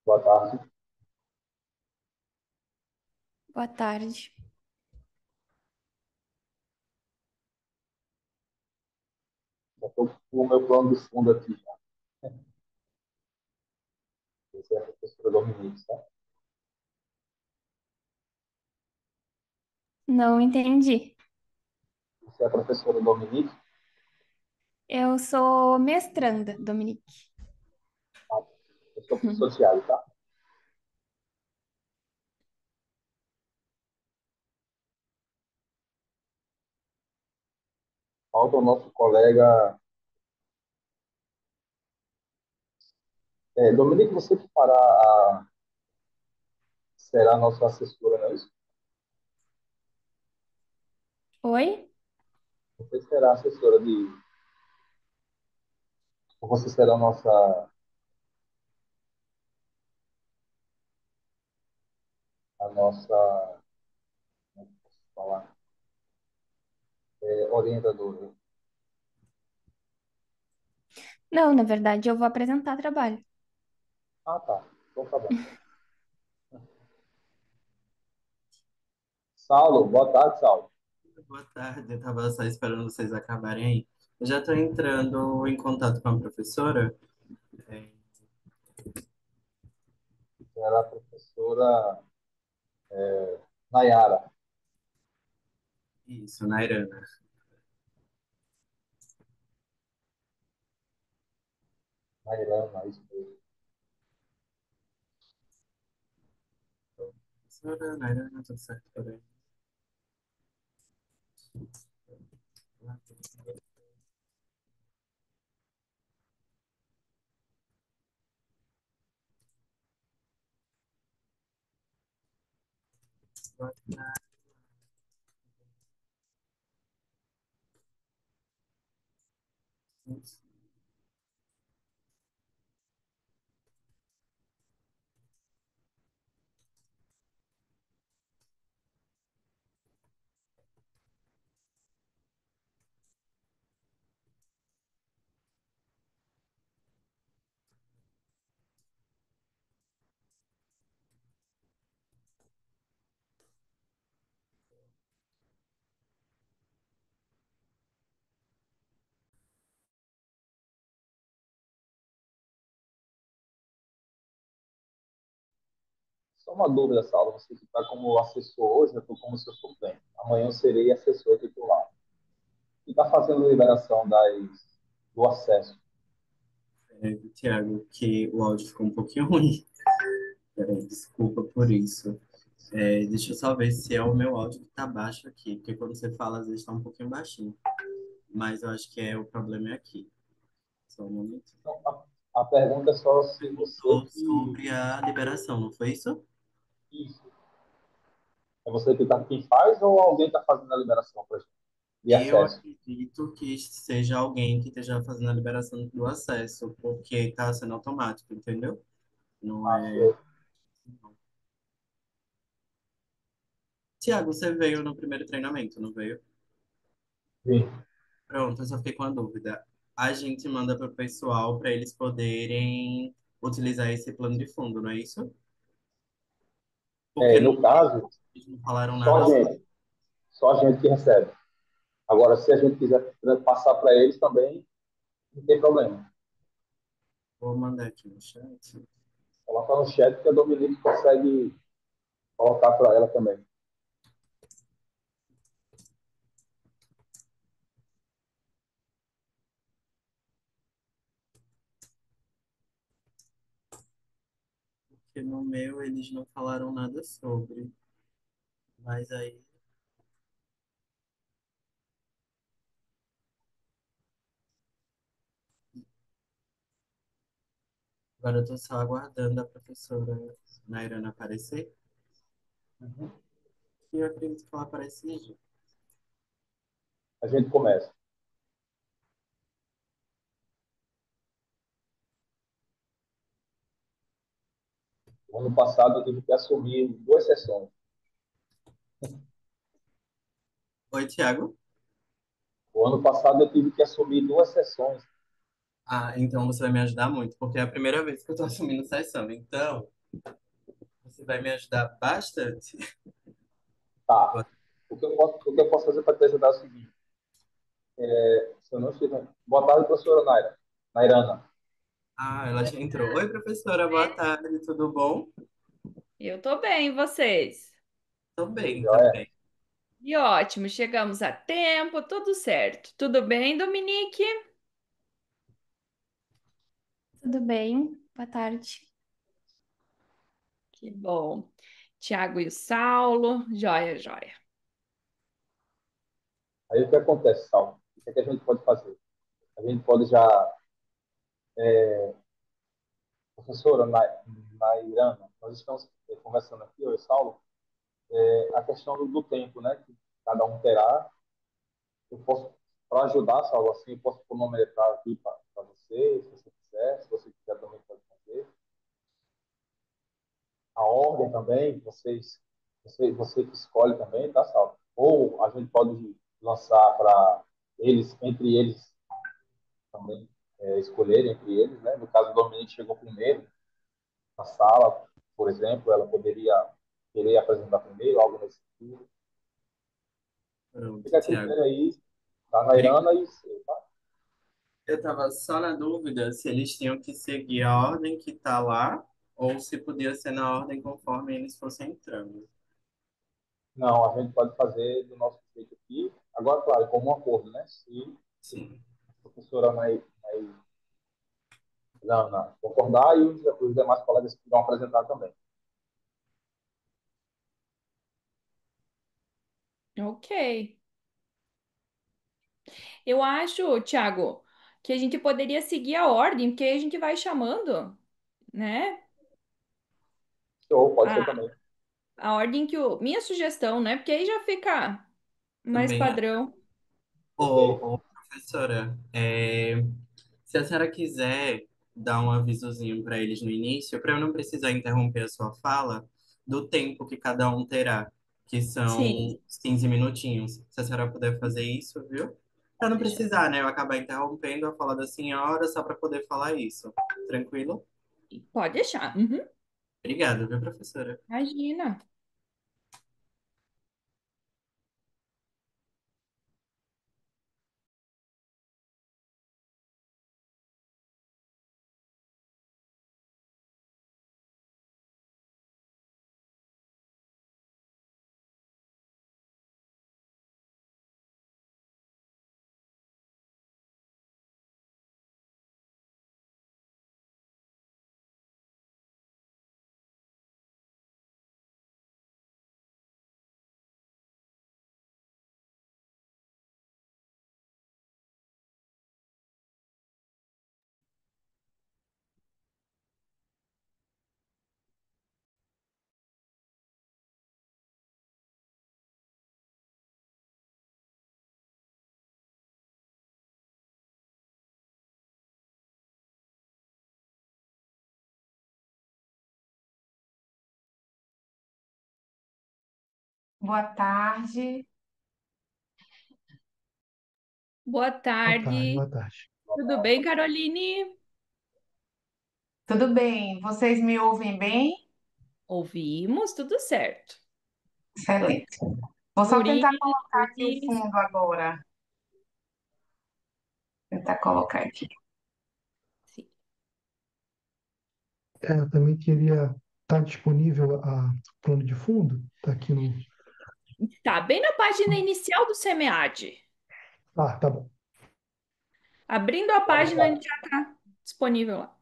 Boa tarde. Boa tarde. Já estou com o meu plano de fundo aqui já. Essa é a professora Dominique, tá? Não entendi. Essa é a professora Dominique. Eu sou mestranda, Dominique. Tá? Eu sou o professor Thiago, tá? Falta o nosso colega. Dominique, você que será a nossa assessora, não é isso? Oi? Você será a assessora de. Ou você será a nossa, como é que eu posso falar? Orientadora. Não, na verdade, eu vou apresentar trabalho. Ah, tá. Então tá bom. Saulo, boa tarde, Saulo. Boa tarde, eu estava só esperando vocês acabarem aí. Eu já estou entrando em contato com a professora. É, Será a professora Nayara. isso, Nairana. Nairana, isso mesmo. Professora Nairana, tudo certo por aí? Boa tarde. Só uma dúvida, Saulo. Você que está como assessor hoje, eu estou como seu suplente. Amanhã eu serei assessor titular. E está fazendo liberação do acesso. Tiago, que o áudio ficou um pouquinho ruim. Desculpa por isso. Deixa eu só ver se é o meu áudio que tá baixo aqui, porque quando você fala, às vezes está um pouquinho baixinho. Mas eu acho que o problema é aqui. Só um momento. Então, a pergunta é só se você Perguntou que. sobre a liberação, não foi isso? Isso. É você que tá, quem faz ou alguém está fazendo a liberação para gente? De Eu acesso? acredito que seja alguém que esteja fazendo a liberação do acesso, porque está sendo automático, entendeu? Não Ah, é. show. Não. Tiago, você veio no primeiro treinamento, não veio? Sim. Pronto, eu só fiquei com a dúvida. A gente manda para o pessoal para eles poderem utilizar esse plano de fundo, não é isso? Porque No caso, eles não falaram só nada a sobre. gente. Só a gente que recebe. Agora, se a gente quiser passar para eles também, não tem problema. Vou mandar aqui no chat. Coloca no chat que a Dominique consegue colocar para ela também. Porque no meu eles não falaram nada sobre. Mas aí. Agora eu tô só aguardando a professora Nairana aparecer. Uhum. E eu acredito que ela aparece já. A gente começa. O ano passado eu tive que assumir duas sessões. Oi, Tiago. O ano passado eu tive que assumir duas sessões. Ah, então você vai me ajudar muito, porque é a primeira vez que eu tô assumindo sessão. Então, você vai me ajudar bastante. Tá. O que eu posso fazer para te ajudar é o seguinte: se eu não estiver. Boa tarde, professora Naira. Nairana. Ah, ela já entrou. Oi, professora, boa tarde, tudo bom? Eu tô bem, e vocês? Tô Tudo bem jóia? também. E ótimo, chegamos a tempo, tudo certo. Tudo bem, Dominique? Tudo bem? Boa tarde. Que bom. Tiago e o Saulo, joia, joia. Aí o que acontece, Sal? O que, é que a gente pode fazer? A gente pode já, professora Nairana, nós estamos conversando aqui, eu e Saulo, a questão do tempo, né? Que cada um terá. Eu posso, para ajudar, Saulo, assim, eu posso cronometrar aqui para você, se você quiser, se você quiser também pode fazer. A ordem também, você que escolhe também, tá, Saulo? Ou a gente pode lançar para eles, entre eles também, escolherem entre eles, né? No caso, o Dominique chegou primeiro na sala, por exemplo, ela poderia querer apresentar primeiro, algo nesse sentido. Pronto, Fica a Tiago. critério aí da Nairana e seu, tá? Eu tava só na dúvida se eles tinham que seguir a ordem que tá lá ou se podia ser na ordem conforme eles fossem entrando. Não, a gente pode fazer do nosso jeito aqui. Agora, claro, como um acordo, né? Se Sim. a professora Lana concordar e os demais colegas que vão apresentar também. Ok. Eu acho, Tiago, que a gente poderia seguir a ordem, porque aí a gente vai chamando, né? Ou pode ser A, também. a ordem que o. Minha sugestão, né? Porque aí já fica mais Também padrão. Perfeito. Professora, se a senhora quiser dar um avisozinho para eles no início, para eu não precisar interromper a sua fala, do tempo que cada um terá, que Sim, são uns 15 minutinhos. Se a senhora puder fazer isso, viu? Para não deixa. precisar, né? Eu acabar interrompendo a fala da senhora só para poder falar isso. Tranquilo? Pode deixar. Uhum. Obrigado, viu, professora? Imagina. Boa tarde. Boa Boa tarde, tarde. boa tarde. Tudo bem, Caroline? Tudo bem? Vocês me ouvem bem? Ouvimos, tudo certo. Excelente. Vou só Por tentar isso, colocar por aqui o isso. fundo agora. Tentar colocar aqui. Sim. Eu também queria estar disponível a plano de fundo, tá aqui no. Tá bem na página inicial do SEMEAD. Ah, tá bom. Abrindo a Pode página, estar. ele já está disponível lá.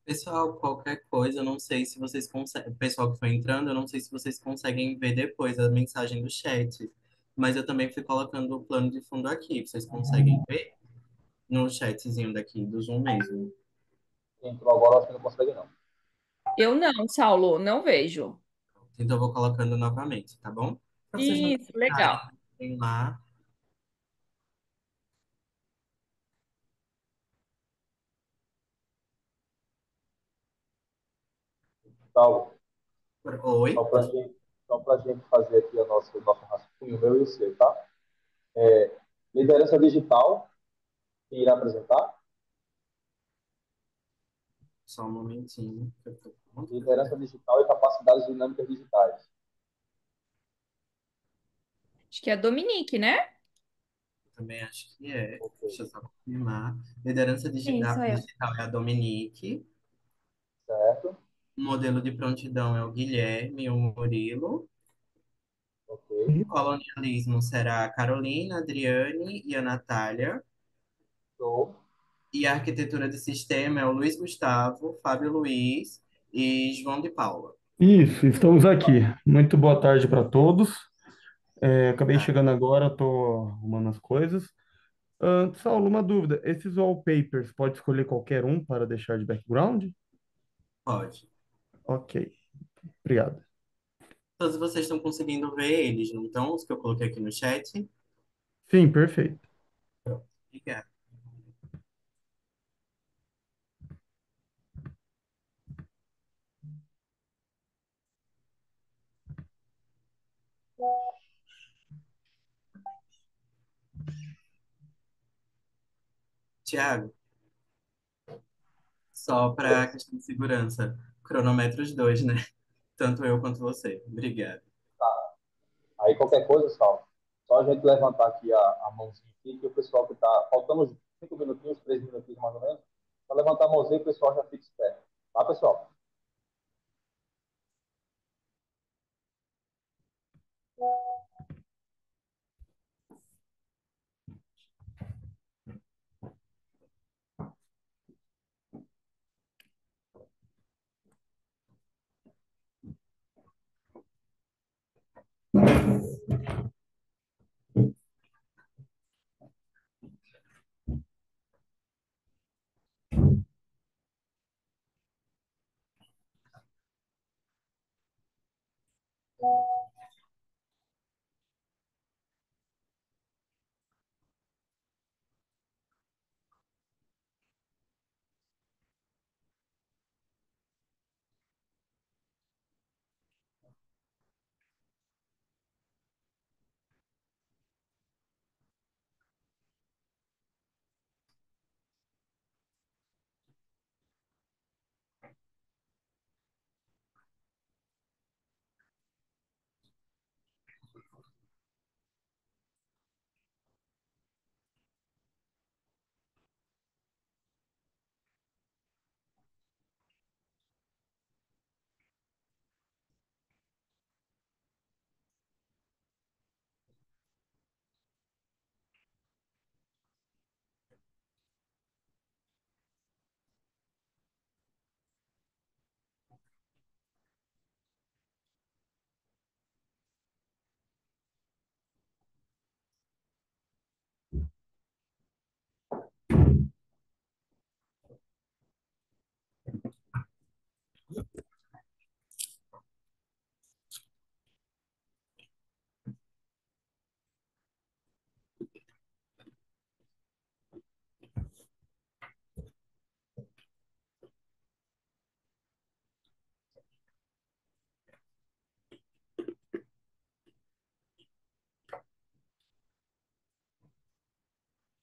Pessoal, qualquer coisa, eu não sei se vocês conseguem. Pessoal que foi entrando, eu não sei se vocês conseguem ver depois a mensagem do chat. Mas eu também fui colocando o plano de fundo aqui. Vocês conseguem ver no chatzinho daqui do Zoom mesmo. Quem entrou agora, acho que não consegue, não. Eu não, Saulo, não vejo. Então eu vou colocando novamente, tá bom? Para vocês não Isso, legal. clicarem lá. Então, só Oi, para gente, só para gente fazer aqui o nosso rascunho, o meu e o seu, tá? Liderança digital, quem irá apresentar? Só um momentinho, que eu tô com muita coisa Liderança digital e capacidades dinâmicas digitais. Acho que é a Dominique, né? também, acho que é. Ok, Deixa eu só confirmar. Liderança Sim, sou eu. digital é a Dominique. certo? O modelo de prontidão é o Guilherme e o Murilo. Ok, E, Colonialismo será a Carolina, a Adriane e a Natália. show. E a arquitetura de sistema é o Luiz Gustavo, Fábio Luiz e João de Paula. Isso, estamos aqui. Muito boa tarde para todos. Acabei Ah, chegando agora, estou arrumando as coisas. Saulo, uma dúvida: esses wallpapers, pode escolher qualquer um para deixar de background? pode. Ok, obrigado. Todos vocês estão conseguindo ver eles, não estão? Os que eu coloquei aqui no chat? Sim, perfeito. Obrigado. Tiago, só para questão de segurança, cronômetros dois, né? Tanto eu quanto você. Obrigado. Aí qualquer coisa, Saulo, só a gente levantar aqui a mãozinha aqui, que o pessoal que está faltando uns 5 minutinhos, 3 minutinhos mais ou menos, para levantar a mãozinha e o pessoal já fica esperto. Tá, pessoal?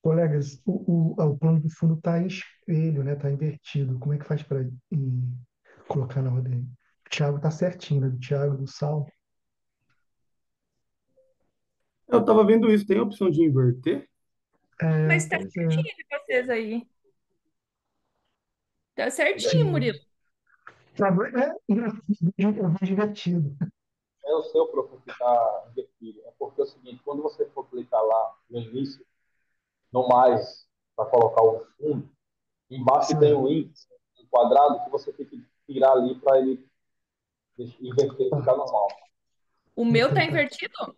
colegas, o plano de fundo está em espelho, né? Está invertido. Como é que faz para colocar na ordem? O Thiago está certinho, né? Do Thiago, do Saulo. Eu estava vendo isso. Tem a opção de inverter? É, Mas tá pois é. certinho de vocês aí. Tá certinho, Sim. Murilo. É divertido. É o seu, prof, que está invertido. É porque é o seguinte, quando você for clicar lá no início, no mais, para colocar o fundo, embaixo tem Certo. um link, um quadrado, que você tem que tirar ali para ele inverter e Tá. ficar normal. O Vou meu tá tentar. invertido?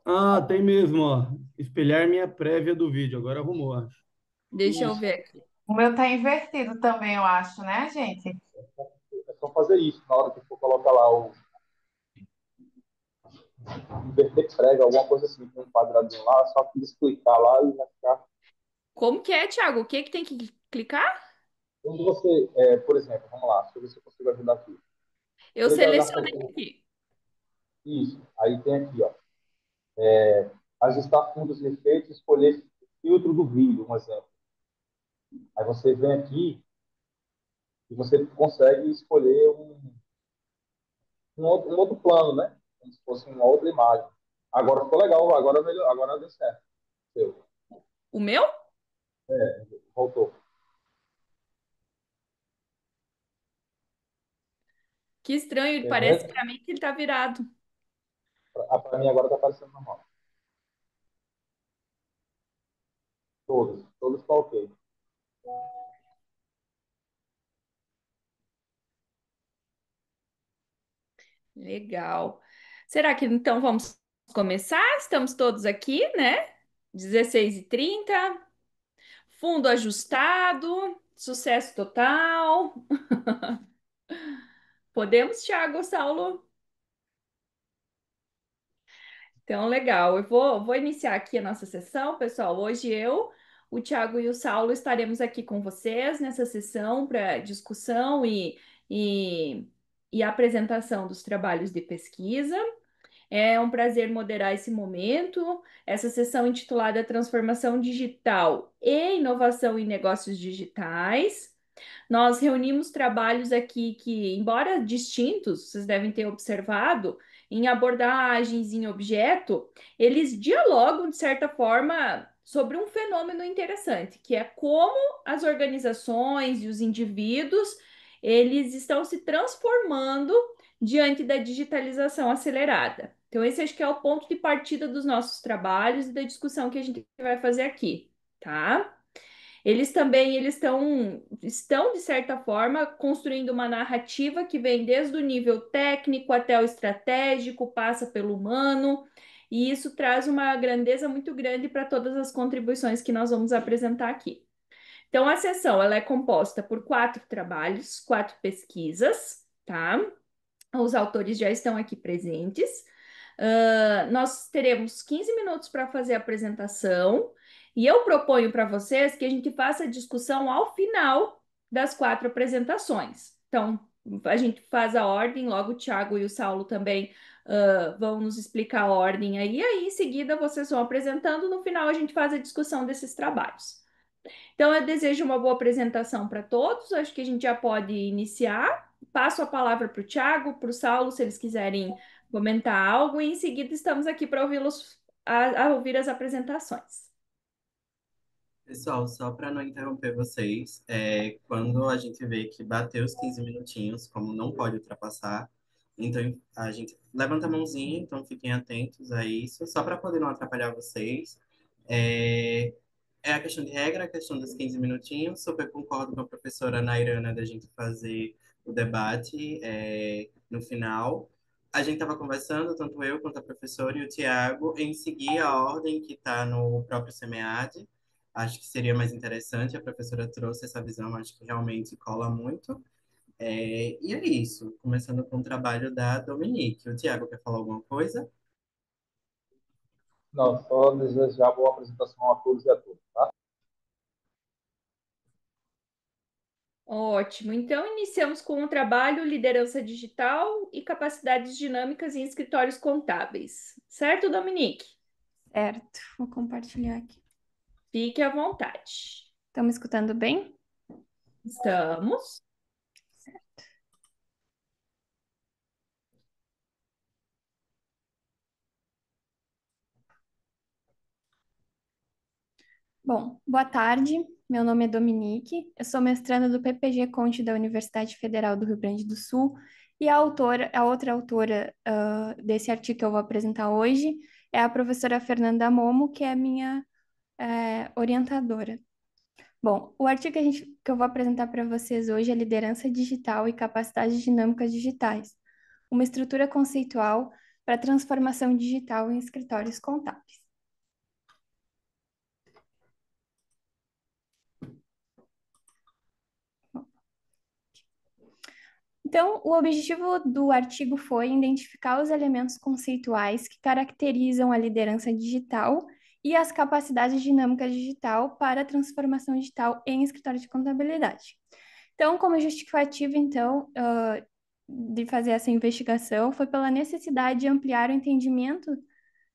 Ah, tem mesmo, ó. Espelhar minha prévia do vídeo. Agora arrumou, acho. Deixa eu Isso. ver aqui. O meu tá invertido também, eu acho, né, gente? É só fazer isso na hora que for colocar lá o inverter prega, alguma coisa assim, tem um quadradinho lá, só que explicar lá e vai ficar. Como que é, Thiago? O que que tem que clicar? Quando você, por exemplo, vamos lá, deixa eu ver se eu consigo ajudar aqui. Eu Clica na selecionei sequência. aqui. Isso. Aí tem aqui, ó. Ajustar fundos e efeitos, escolher. filtro do vídeo, um exemplo. Aí você vem aqui e você consegue escolher um outro plano, né? Como se fosse uma outra imagem. Agora ficou legal, agora melhor, agora deu certo. Deu. O meu? Voltou. Que estranho, ele Você parece vê? para mim que ele tá virado. Para mim agora está aparecendo normal. Todos estão ok. Legal. Será que então vamos começar? Estamos todos aqui, né? 16h30, fundo ajustado, sucesso total. Podemos, Thiago, Saulo? Então, legal. Eu vou iniciar aqui a nossa sessão, pessoal. Hoje eu, o Thiago e o Saulo estaremos aqui com vocês nessa sessão para discussão e, e apresentação dos trabalhos de pesquisa. É um prazer moderar esse momento. Essa sessão intitulada Transformação Digital e Inovação em Negócios Digitais. Nós reunimos trabalhos aqui que, embora distintos, vocês devem ter observado, em abordagens, em objeto, eles dialogam, de certa forma, sobre um fenômeno interessante, que é como as organizações e os indivíduos, eles estão se transformando diante da digitalização acelerada. Então, esse acho que é o ponto de partida dos nossos trabalhos e da discussão que a gente vai fazer aqui, tá? Eles também estão, de certa forma, construindo uma narrativa que vem desde o nível técnico até o estratégico, passa pelo humano, e isso traz uma grandeza muito grande para todas as contribuições que nós vamos apresentar aqui. Então, a sessão ela é composta por 4 trabalhos, 4 pesquisas, tá? Os autores já estão aqui presentes. Nós teremos 15 minutos para fazer a apresentação e eu proponho para vocês que a gente faça a discussão ao final das 4 apresentações. Então, a gente faz a ordem, logo o Thiago e o Saulo também vão nos explicar a ordem aí, e aí em seguida vocês vão apresentando, no final a gente faz a discussão desses trabalhos. Então, eu desejo uma boa apresentação para todos. Acho que a gente já pode iniciar. Passo a palavra para o Thiago, para o Saulo, se eles quiserem comentar algo, e em seguida estamos aqui para ouvi-los a ouvir as apresentações. Pessoal, só para não interromper vocês, quando a gente vê que bateu os 15 minutinhos, como não pode ultrapassar, então a gente levanta a mãozinha, então fiquem atentos a isso, só para poder não atrapalhar vocês. É, é a questão de regra, a questão dos 15 minutinhos. Super concordo com a professora Nairana da gente fazer o debate no final. A gente estava conversando, tanto eu quanto a professora e o Tiago, em seguir a ordem que está no próprio SEMEAD. Acho que seria mais interessante. A professora trouxe essa visão, acho que realmente cola muito. E é isso. Começando com o trabalho da Dominique. O Tiago quer falar alguma coisa? Não, só desejar boa apresentação a todos e a todas, tá? Ótimo. Então, iniciamos com o trabalho Liderança Digital e Capacidades Dinâmicas em Escritórios Contábeis. Certo, Dominique? Certo, vou compartilhar aqui. Fique à vontade. Estão me escutando bem? Estamos. Bom, boa tarde. Meu nome é Dominique. Eu sou mestranda do PPG Conte da Universidade Federal do Rio Grande do Sul e a outra autora desse artigo que eu vou apresentar hoje é a professora Fernanda Momo, que é minha orientadora. Bom, o artigo que eu vou apresentar para vocês hoje é Liderança Digital e Capacidades Dinâmicas Digitais, uma estrutura conceitual para transformação digital em escritórios contábeis. Então, o objetivo do artigo foi identificar os elementos conceituais que caracterizam a liderança digital e as capacidades dinâmicas digital para a transformação digital em escritório de contabilidade. Então, como justificativa, de fazer essa investigação foi pela necessidade de ampliar o entendimento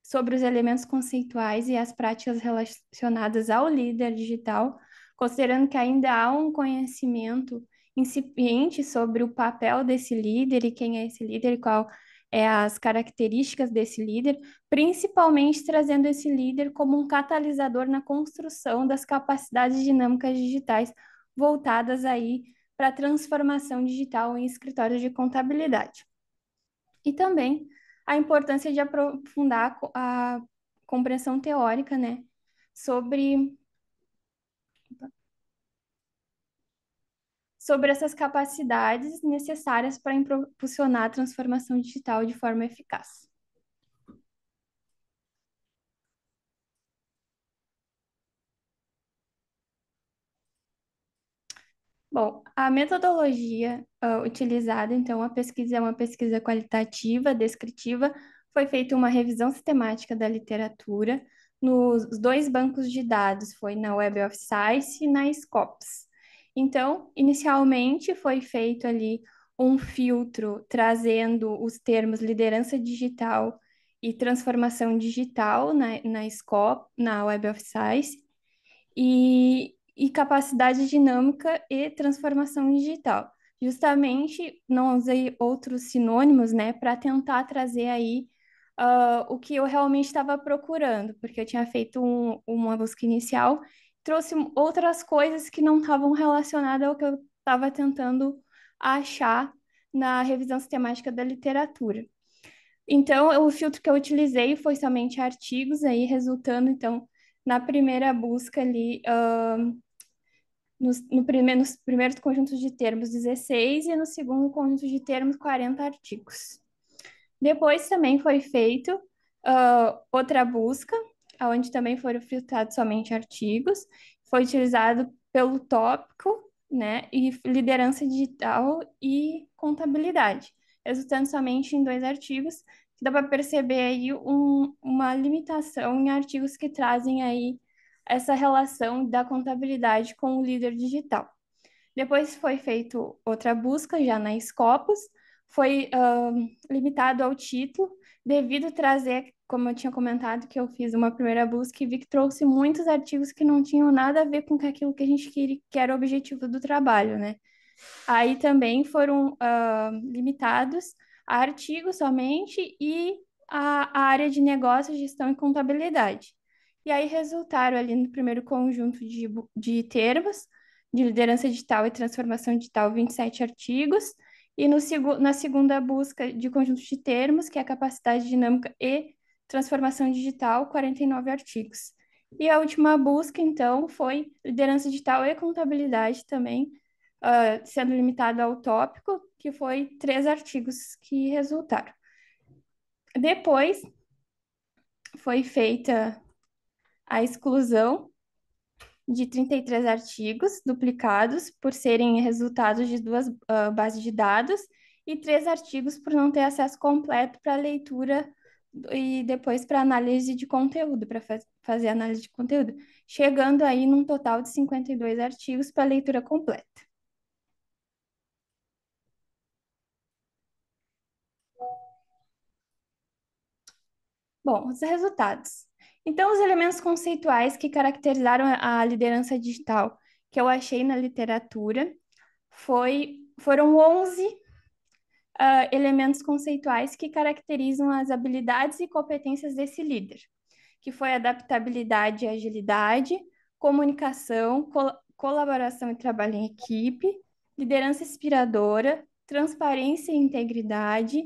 sobre os elementos conceituais e as práticas relacionadas ao líder digital, considerando que ainda há um conhecimento incipiente sobre o papel desse líder e quem é esse líder e qual é as características desse líder, principalmente trazendo esse líder como um catalisador na construção das capacidades dinâmicas digitais voltadas aí para a transformação digital em escritórios de contabilidade. E também a importância de aprofundar a compreensão teórica, né, sobre essas capacidades necessárias para impulsionar a transformação digital de forma eficaz. Bom, a metodologia utilizada, então, a pesquisa é uma pesquisa qualitativa, descritiva, foi feita uma revisão sistemática da literatura nos dois bancos de dados, foi na Web of Science e na Scopus. Então, inicialmente foi feito ali um filtro trazendo os termos liderança digital e transformação digital na Web of Science, e capacidade dinâmica e transformação digital. Justamente não usei outros sinônimos, né, para tentar trazer aí o que eu realmente estava procurando, porque eu tinha feito uma busca inicial, trouxe outras coisas que não estavam relacionadas ao que eu estava tentando achar na revisão sistemática da literatura. Então, o filtro que eu utilizei foi somente artigos, aí resultando, então, na primeira busca ali, nos primeiros conjuntos de termos 16 e no segundo conjunto de termos 40 artigos. Depois também foi feito outra busca, onde também foram filtrados somente artigos, foi utilizado pelo tópico, né, e liderança digital e contabilidade, resultando somente em 2 artigos, que dá para perceber aí uma limitação em artigos que trazem aí essa relação da contabilidade com o líder digital. Depois foi feito outra busca já na Scopus, foi limitado ao título, devido trazer, como eu tinha comentado, que eu fiz uma primeira busca e vi que trouxe muitos artigos que não tinham nada a ver com aquilo que a gente queria, que era o objetivo do trabalho, né? Aí também foram limitados a artigos somente e a área de negócios, gestão e contabilidade. E aí resultaram ali no primeiro conjunto de termos, de liderança digital e transformação digital, 27 artigos, e na segunda busca de conjunto de termos, que é a capacidade dinâmica e transformação digital, 49 artigos. E a última busca, então, foi liderança digital e contabilidade também, sendo limitado ao tópico, que foi 3 artigos que resultaram. Depois foi feita a exclusão de 33 artigos duplicados por serem resultados de 2 bases de dados e 3 artigos por não ter acesso completo para leitura e depois para análise de conteúdo, para fazer análise de conteúdo, chegando aí num total de 52 artigos para leitura completa. Bom, os resultados. Então, os elementos conceituais que caracterizaram a liderança digital que eu achei na literatura foram 11 elementos conceituais que caracterizam as habilidades e competências desse líder, que foi adaptabilidade e agilidade, comunicação, colaboração e trabalho em equipe, liderança inspiradora, transparência e integridade,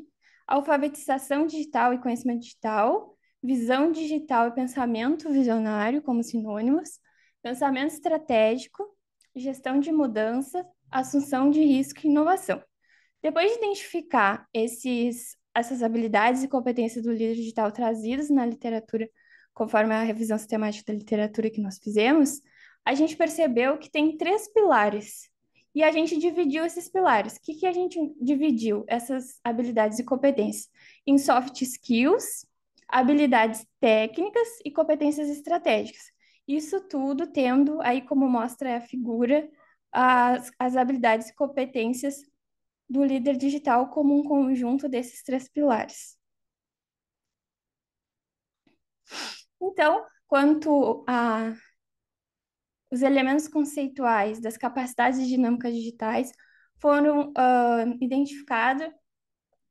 alfabetização digital e conhecimento digital, visão digital e pensamento visionário como sinônimos, pensamento estratégico, gestão de mudança, assunção de risco e inovação. Depois de identificar essas habilidades e competências do líder digital trazidas na literatura, conforme a revisão sistemática da literatura que nós fizemos, a gente percebeu que tem 3 pilares. E a gente dividiu esses pilares. O que a gente dividiu essas habilidades e competências? Em soft skills, habilidades técnicas e competências estratégicas. Isso tudo tendo aí, como mostra a figura, as habilidades e competências do líder digital como um conjunto desses 3 pilares. Então, quanto a os elementos conceituais das capacidades dinâmicas digitais, foram identificados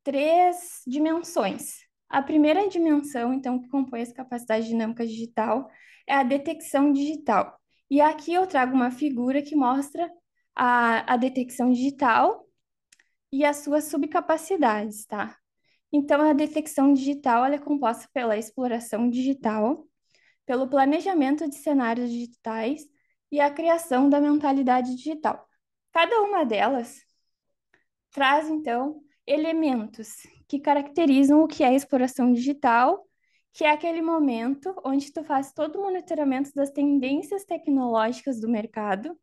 três dimensões. A primeira dimensão, então, que compõe as capacidades dinâmicas digital, é a detecção digital. E aqui eu trago uma figura que mostra a detecção digital e as suas subcapacidades, tá? Então, a detecção digital ela é composta pela exploração digital, pelo planejamento de cenários digitais e a criação da mentalidade digital. Cada uma delas traz, então, elementos que caracterizam o que é a exploração digital, que é aquele momento onde tu faz todo o monitoramento das tendências tecnológicas do mercado,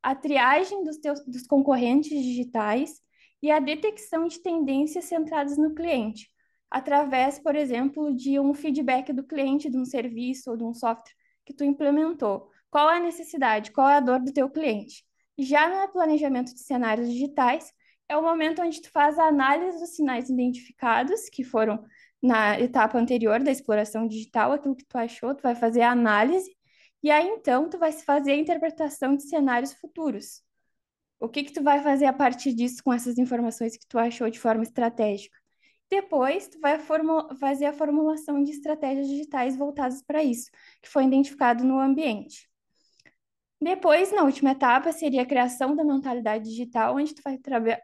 a triagem dos concorrentes digitais e a detecção de tendências centradas no cliente, através, por exemplo, de um feedback do cliente de um serviço ou de um software que tu implementou. Qual é a necessidade? Qual é a dor do teu cliente? Já no planejamento de cenários digitais, é o momento onde tu faz a análise dos sinais identificados, que foram na etapa anterior da exploração digital, aquilo que tu achou, tu vai fazer a análise e aí, então, tu vai fazer a interpretação de cenários futuros. O que que tu vai fazer a partir disso com essas informações que tu achou de forma estratégica? Depois, tu vai fazer a formulação de estratégias digitais voltadas para isso, que foi identificado no ambiente. Depois, na última etapa, seria a criação da mentalidade digital, onde tu vai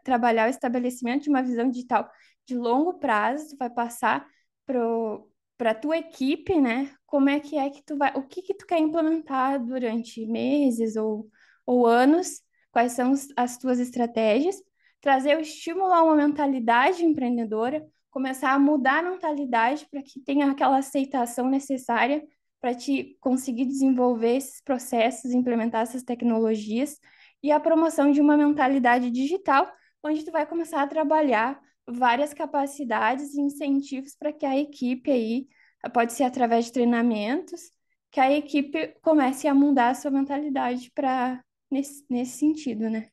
trabalhar o estabelecimento de uma visão digital de longo prazo, tu vai passar para a tua equipe, né? Como é que tu vai, o que que tu quer implementar durante meses ou anos, quais são as tuas estratégias, trazer o estímulo a uma mentalidade empreendedora, começar a mudar a mentalidade para que tenha aquela aceitação necessária para te conseguir desenvolver esses processos, implementar essas tecnologias e a promoção de uma mentalidade digital, onde tu vai começar a trabalhar várias capacidades e incentivos para que a equipe aí, pode ser através de treinamentos, que a equipe comece a mudar a sua mentalidade para nesse sentido, né?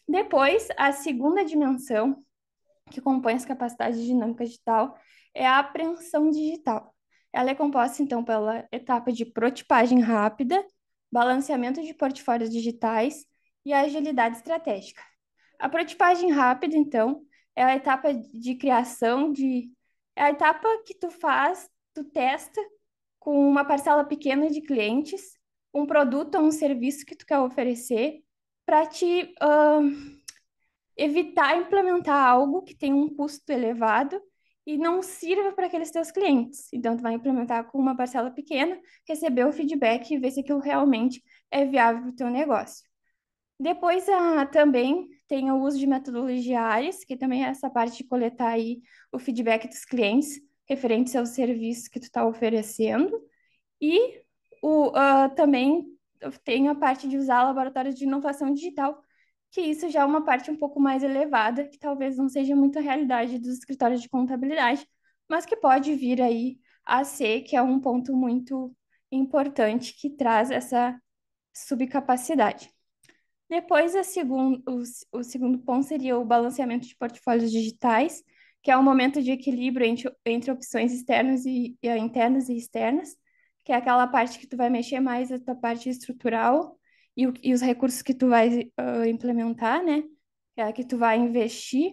Depois, a segunda dimensão que compõe as capacidades dinâmicas digital é a apreensão digital. Ela é composta, então, pela etapa de prototipagem rápida, balanceamento de portfólios digitais e agilidade estratégica. A prototipagem rápida, então, é a etapa de criação de... É a etapa que tu faz, tu testa com uma parcela pequena de clientes, um produto ou um serviço que tu quer oferecer para te evitar implementar algo que tem um custo elevado e não sirva para aqueles teus clientes. Então, tu vai implementar com uma parcela pequena, receber o feedback e ver se aquilo realmente é viável para o teu negócio. Depois, também tem o uso de metodologia ARIS, que também é essa parte de coletar aí o feedback dos clientes referentes aos serviços que tu está oferecendo. E também tem a parte de usar laboratórios de inovação digital, que isso já é uma parte um pouco mais elevada, que talvez não seja muito a realidade dos escritórios de contabilidade, mas que pode vir aí a ser, que é um ponto muito importante que traz essa subcapacidade. Depois, o segundo ponto seria o balanceamento de portfólios digitais, que é um momento de equilíbrio entre opções externas e internas e externas, que é aquela parte que tu vai mexer mais a tua parte estrutural e os recursos que tu vai implementar, né? Que é a que tu vai investir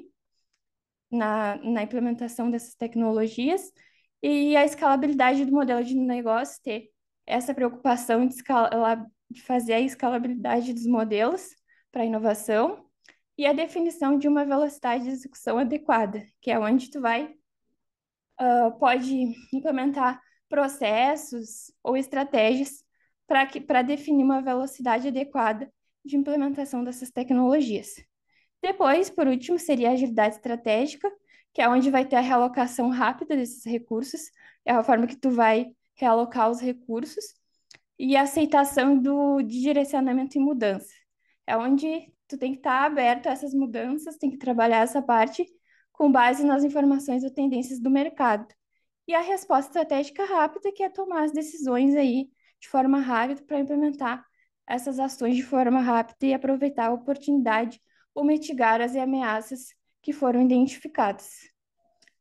na implementação dessas tecnologias e a escalabilidade do modelo de negócio, ter essa preocupação de fazer a escalabilidade dos modelos para inovação e a definição de uma velocidade de execução adequada, que é onde tu pode implementar processos ou estratégias para definir uma velocidade adequada de implementação dessas tecnologias. Depois, por último, seria a agilidade estratégica, que é onde vai ter a realocação rápida desses recursos, é a forma que tu vai realocar os recursos, e a aceitação de direcionamento e mudança. É onde tu tem que estar aberto a essas mudanças, tem que trabalhar essa parte com base nas informações ou tendências do mercado. E a resposta estratégica rápida, que é tomar as decisões aí de forma rápida para implementar essas ações de forma rápida e aproveitar a oportunidade ou mitigar as ameaças que foram identificadas.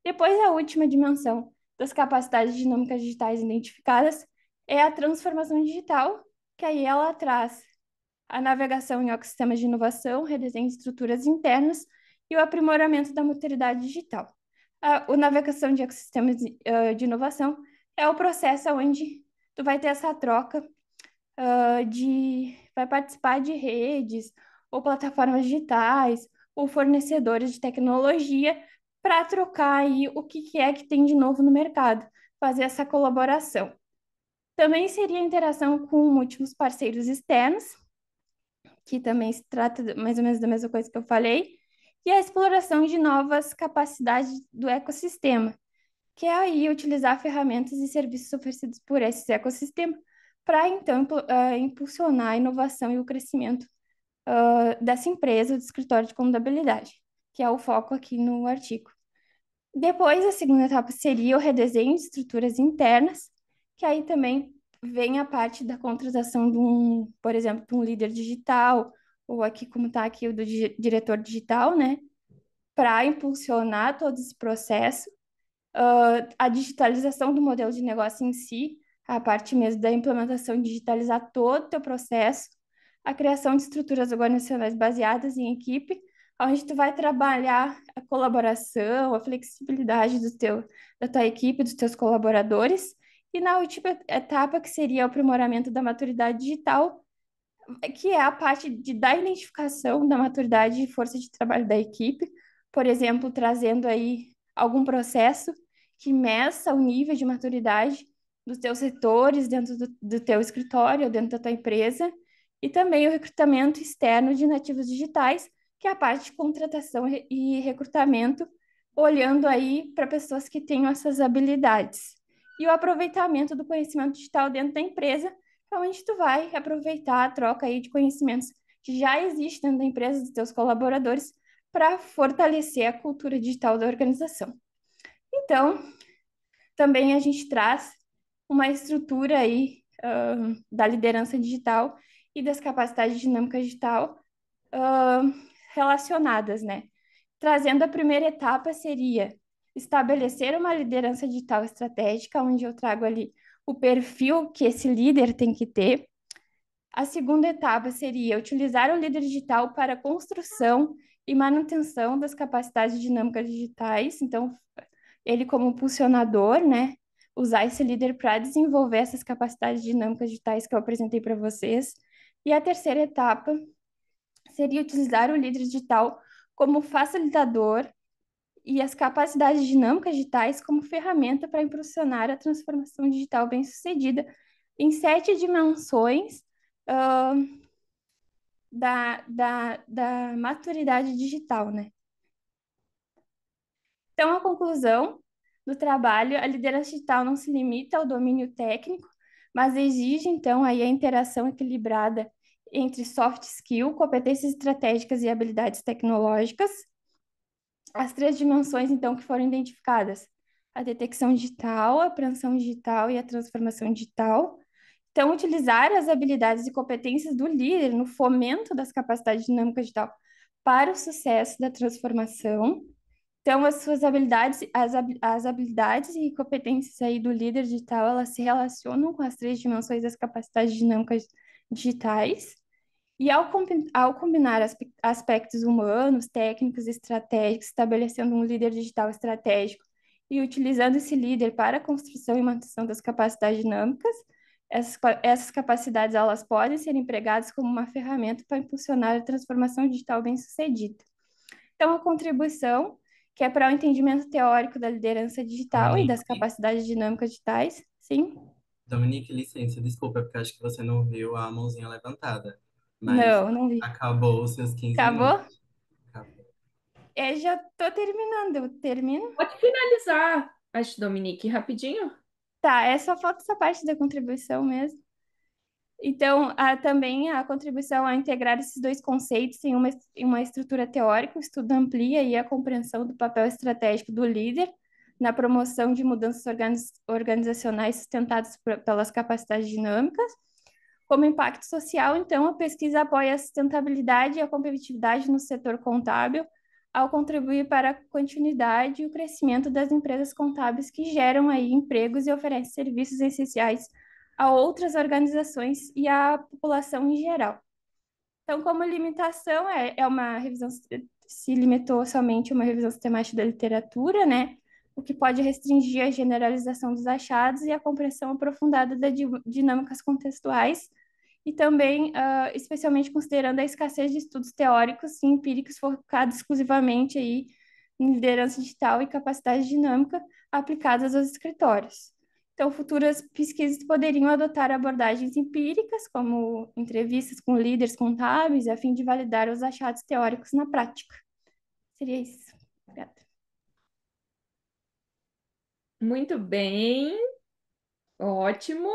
Depois, a última dimensão das capacidades dinâmicas digitais identificadas é a transformação digital, que aí ela traz a navegação em ecossistemas de inovação, redesenho de estruturas internas e o aprimoramento da maturidade digital. A navegação de ecossistemas de inovação é o processo onde tu vai ter essa troca vai participar de redes ou plataformas digitais ou fornecedores de tecnologia para trocar aí o que é que tem de novo no mercado, fazer essa colaboração. Também seria a interação com múltiplos parceiros externos, que também se trata mais ou menos da mesma coisa que eu falei, e a exploração de novas capacidades do ecossistema, que é aí utilizar ferramentas e serviços oferecidos por esse ecossistema para, então, impulsionar a inovação e o crescimento dessa empresa, do escritório de contabilidade, que é o foco aqui no artigo. Depois, a segunda etapa seria o redesenho de estruturas internas, que aí também vem a parte da contratação de por exemplo, de um líder digital, ou aqui, como está aqui, o do diretor digital, né? Para impulsionar todo esse processo, a digitalização do modelo de negócio em si, a parte mesmo da implementação, digitalizar todo o teu processo, a criação de estruturas organizacionais baseadas em equipe, onde tu vai trabalhar a colaboração, a flexibilidade da tua equipe, dos teus colaboradores, e na última etapa, que seria o aprimoramento da maturidade digital, que é a parte da identificação da maturidade e força de trabalho da equipe, por exemplo, trazendo aí algum processo que meça o nível de maturidade dos teus setores dentro do teu escritório, dentro da tua empresa, e também o recrutamento externo de nativos digitais, que é a parte de contratação e recrutamento, olhando aí para pessoas que tenham essas habilidades. E o aproveitamento do conhecimento digital dentro da empresa, onde tu vai aproveitar a troca aí de conhecimentos que já existem dentro da empresa dos teus colaboradores para fortalecer a cultura digital da organização. Então, também a gente traz uma estrutura aí da liderança digital e das capacidades dinâmicas digital relacionadas, né? Trazendo a primeira etapa seria estabelecer uma liderança digital estratégica, onde eu trago ali o perfil que esse líder tem que ter. A segunda etapa seria utilizar o líder digital para a construção e manutenção das capacidades dinâmicas digitais. Então, ele como impulsionador, né? Usar esse líder para desenvolver essas capacidades dinâmicas digitais que eu apresentei para vocês. E a terceira etapa seria utilizar o líder digital como facilitador e as capacidades dinâmicas digitais como ferramenta para impulsionar a transformação digital bem-sucedida em 7 dimensões da maturidade digital, né? Então, a conclusão do trabalho, a liderança digital não se limita ao domínio técnico, mas exige, então, aí a interação equilibrada entre soft skill, competências estratégicas e habilidades tecnológicas. As 3 dimensões, então, que foram identificadas: a detecção digital, a apreensão digital e a transformação digital. Então, utilizar as habilidades e competências do líder no fomento das capacidades dinâmicas digital para o sucesso da transformação. Então, as suas habilidades, as habilidades e competências aí do líder digital, elas se relacionam com as 3 dimensões das capacidades dinâmicas digitais. E ao combinar aspectos humanos, técnicos e estratégicos, estabelecendo um líder digital estratégico e utilizando esse líder para a construção e manutenção das capacidades dinâmicas, essas capacidades elas podem ser empregadas como uma ferramenta para impulsionar a transformação digital bem-sucedida. Então, a contribuição, que é para o entendimento teórico da liderança digital e das Dominique, capacidades dinâmicas digitais, sim? Dominique, licença, desculpa, porque acho que você não viu a mãozinha levantada. Mas Não, não vi. acabou os seus 15 Acabou? minutos. Acabou. Já estou terminando, eu termino? Pode finalizar, acho, Dominique, rapidinho. Tá, só falta essa parte da contribuição mesmo. Então, também a contribuição a integrar esses 2 conceitos em uma estrutura teórica, o estudo amplia aí a compreensão do papel estratégico do líder na promoção de mudanças organizacionais sustentadas pelas capacidades dinâmicas. Como impacto social, então, a pesquisa apoia a sustentabilidade e a competitividade no setor contábil, ao contribuir para a continuidade e o crescimento das empresas contábeis que geram aí empregos e oferecem serviços essenciais a outras organizações e à população em geral. Então, como limitação, é uma revisão, se limitou somente a uma revisão sistemática da literatura, né? O que pode restringir a generalização dos achados e a compreensão aprofundada das dinâmicas contextuais, e também, especialmente considerando a escassez de estudos teóricos e empíricos focados exclusivamente aí em liderança digital e capacidade dinâmica aplicadas aos escritórios. Então, futuras pesquisas poderiam adotar abordagens empíricas, como entrevistas com líderes contábeis, a fim de validar os achados teóricos na prática. Seria isso. Obrigada. Muito bem, ótimo.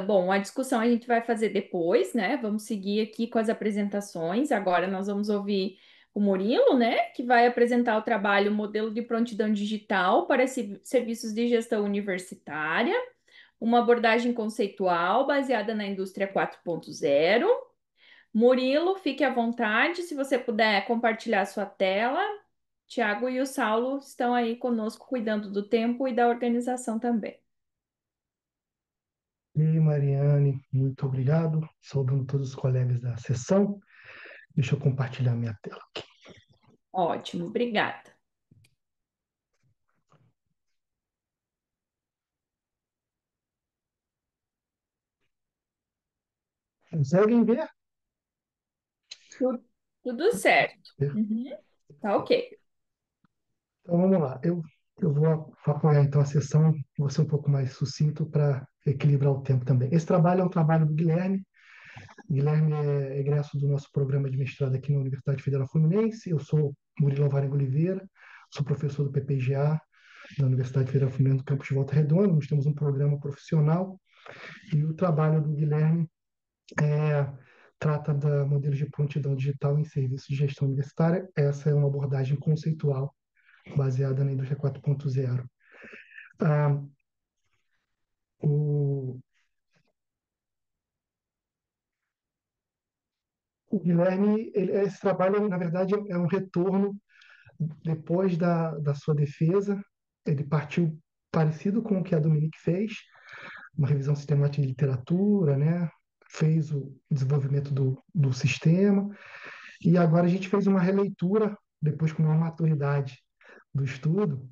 Bom, a discussão a gente vai fazer depois, né? Vamos seguir aqui com as apresentações. Agora nós vamos ouvir o Murilo, né? Que vai apresentar o trabalho Modelo de Prontidão Digital para Serviços de Gestão Universitária, uma abordagem conceitual baseada na indústria 4.0. Murilo, fique à vontade, se você puder compartilhar sua tela. Tiago e o Saulo estão aí conosco, cuidando do tempo e da organização também. E Mariane, muito obrigado. Saudando todos os colegas da sessão. Deixa eu compartilhar minha tela aqui. Ótimo, obrigada. Conseguem ver? Tudo certo. Uhum, tá ok. Então vamos lá. Eu vou apoiar então a sessão, vou ser um pouco mais sucinto para equilibrar o tempo também. Esse trabalho é um trabalho do Guilherme. Guilherme é egresso do nosso programa de mestrado aqui na Universidade Federal Fluminense. Eu sou Murilo Alvarenga Oliveira, sou professor do PPGA da Universidade Federal Fluminense do campus de Volta Redonda. Nós temos um programa profissional e o trabalho do Guilherme trata da modelos de prontidão digital em serviços de gestão universitária. Essa é uma abordagem conceitual baseada na indústria 4.0. Ah, o, o Guilherme, esse trabalho, na verdade, é um retorno depois da sua defesa. Ele partiu parecido com o que a Dominique fez, uma revisão sistemática de literatura, né? Fez o desenvolvimento do sistema, e agora a gente fez uma releitura, depois com uma maturidade do estudo,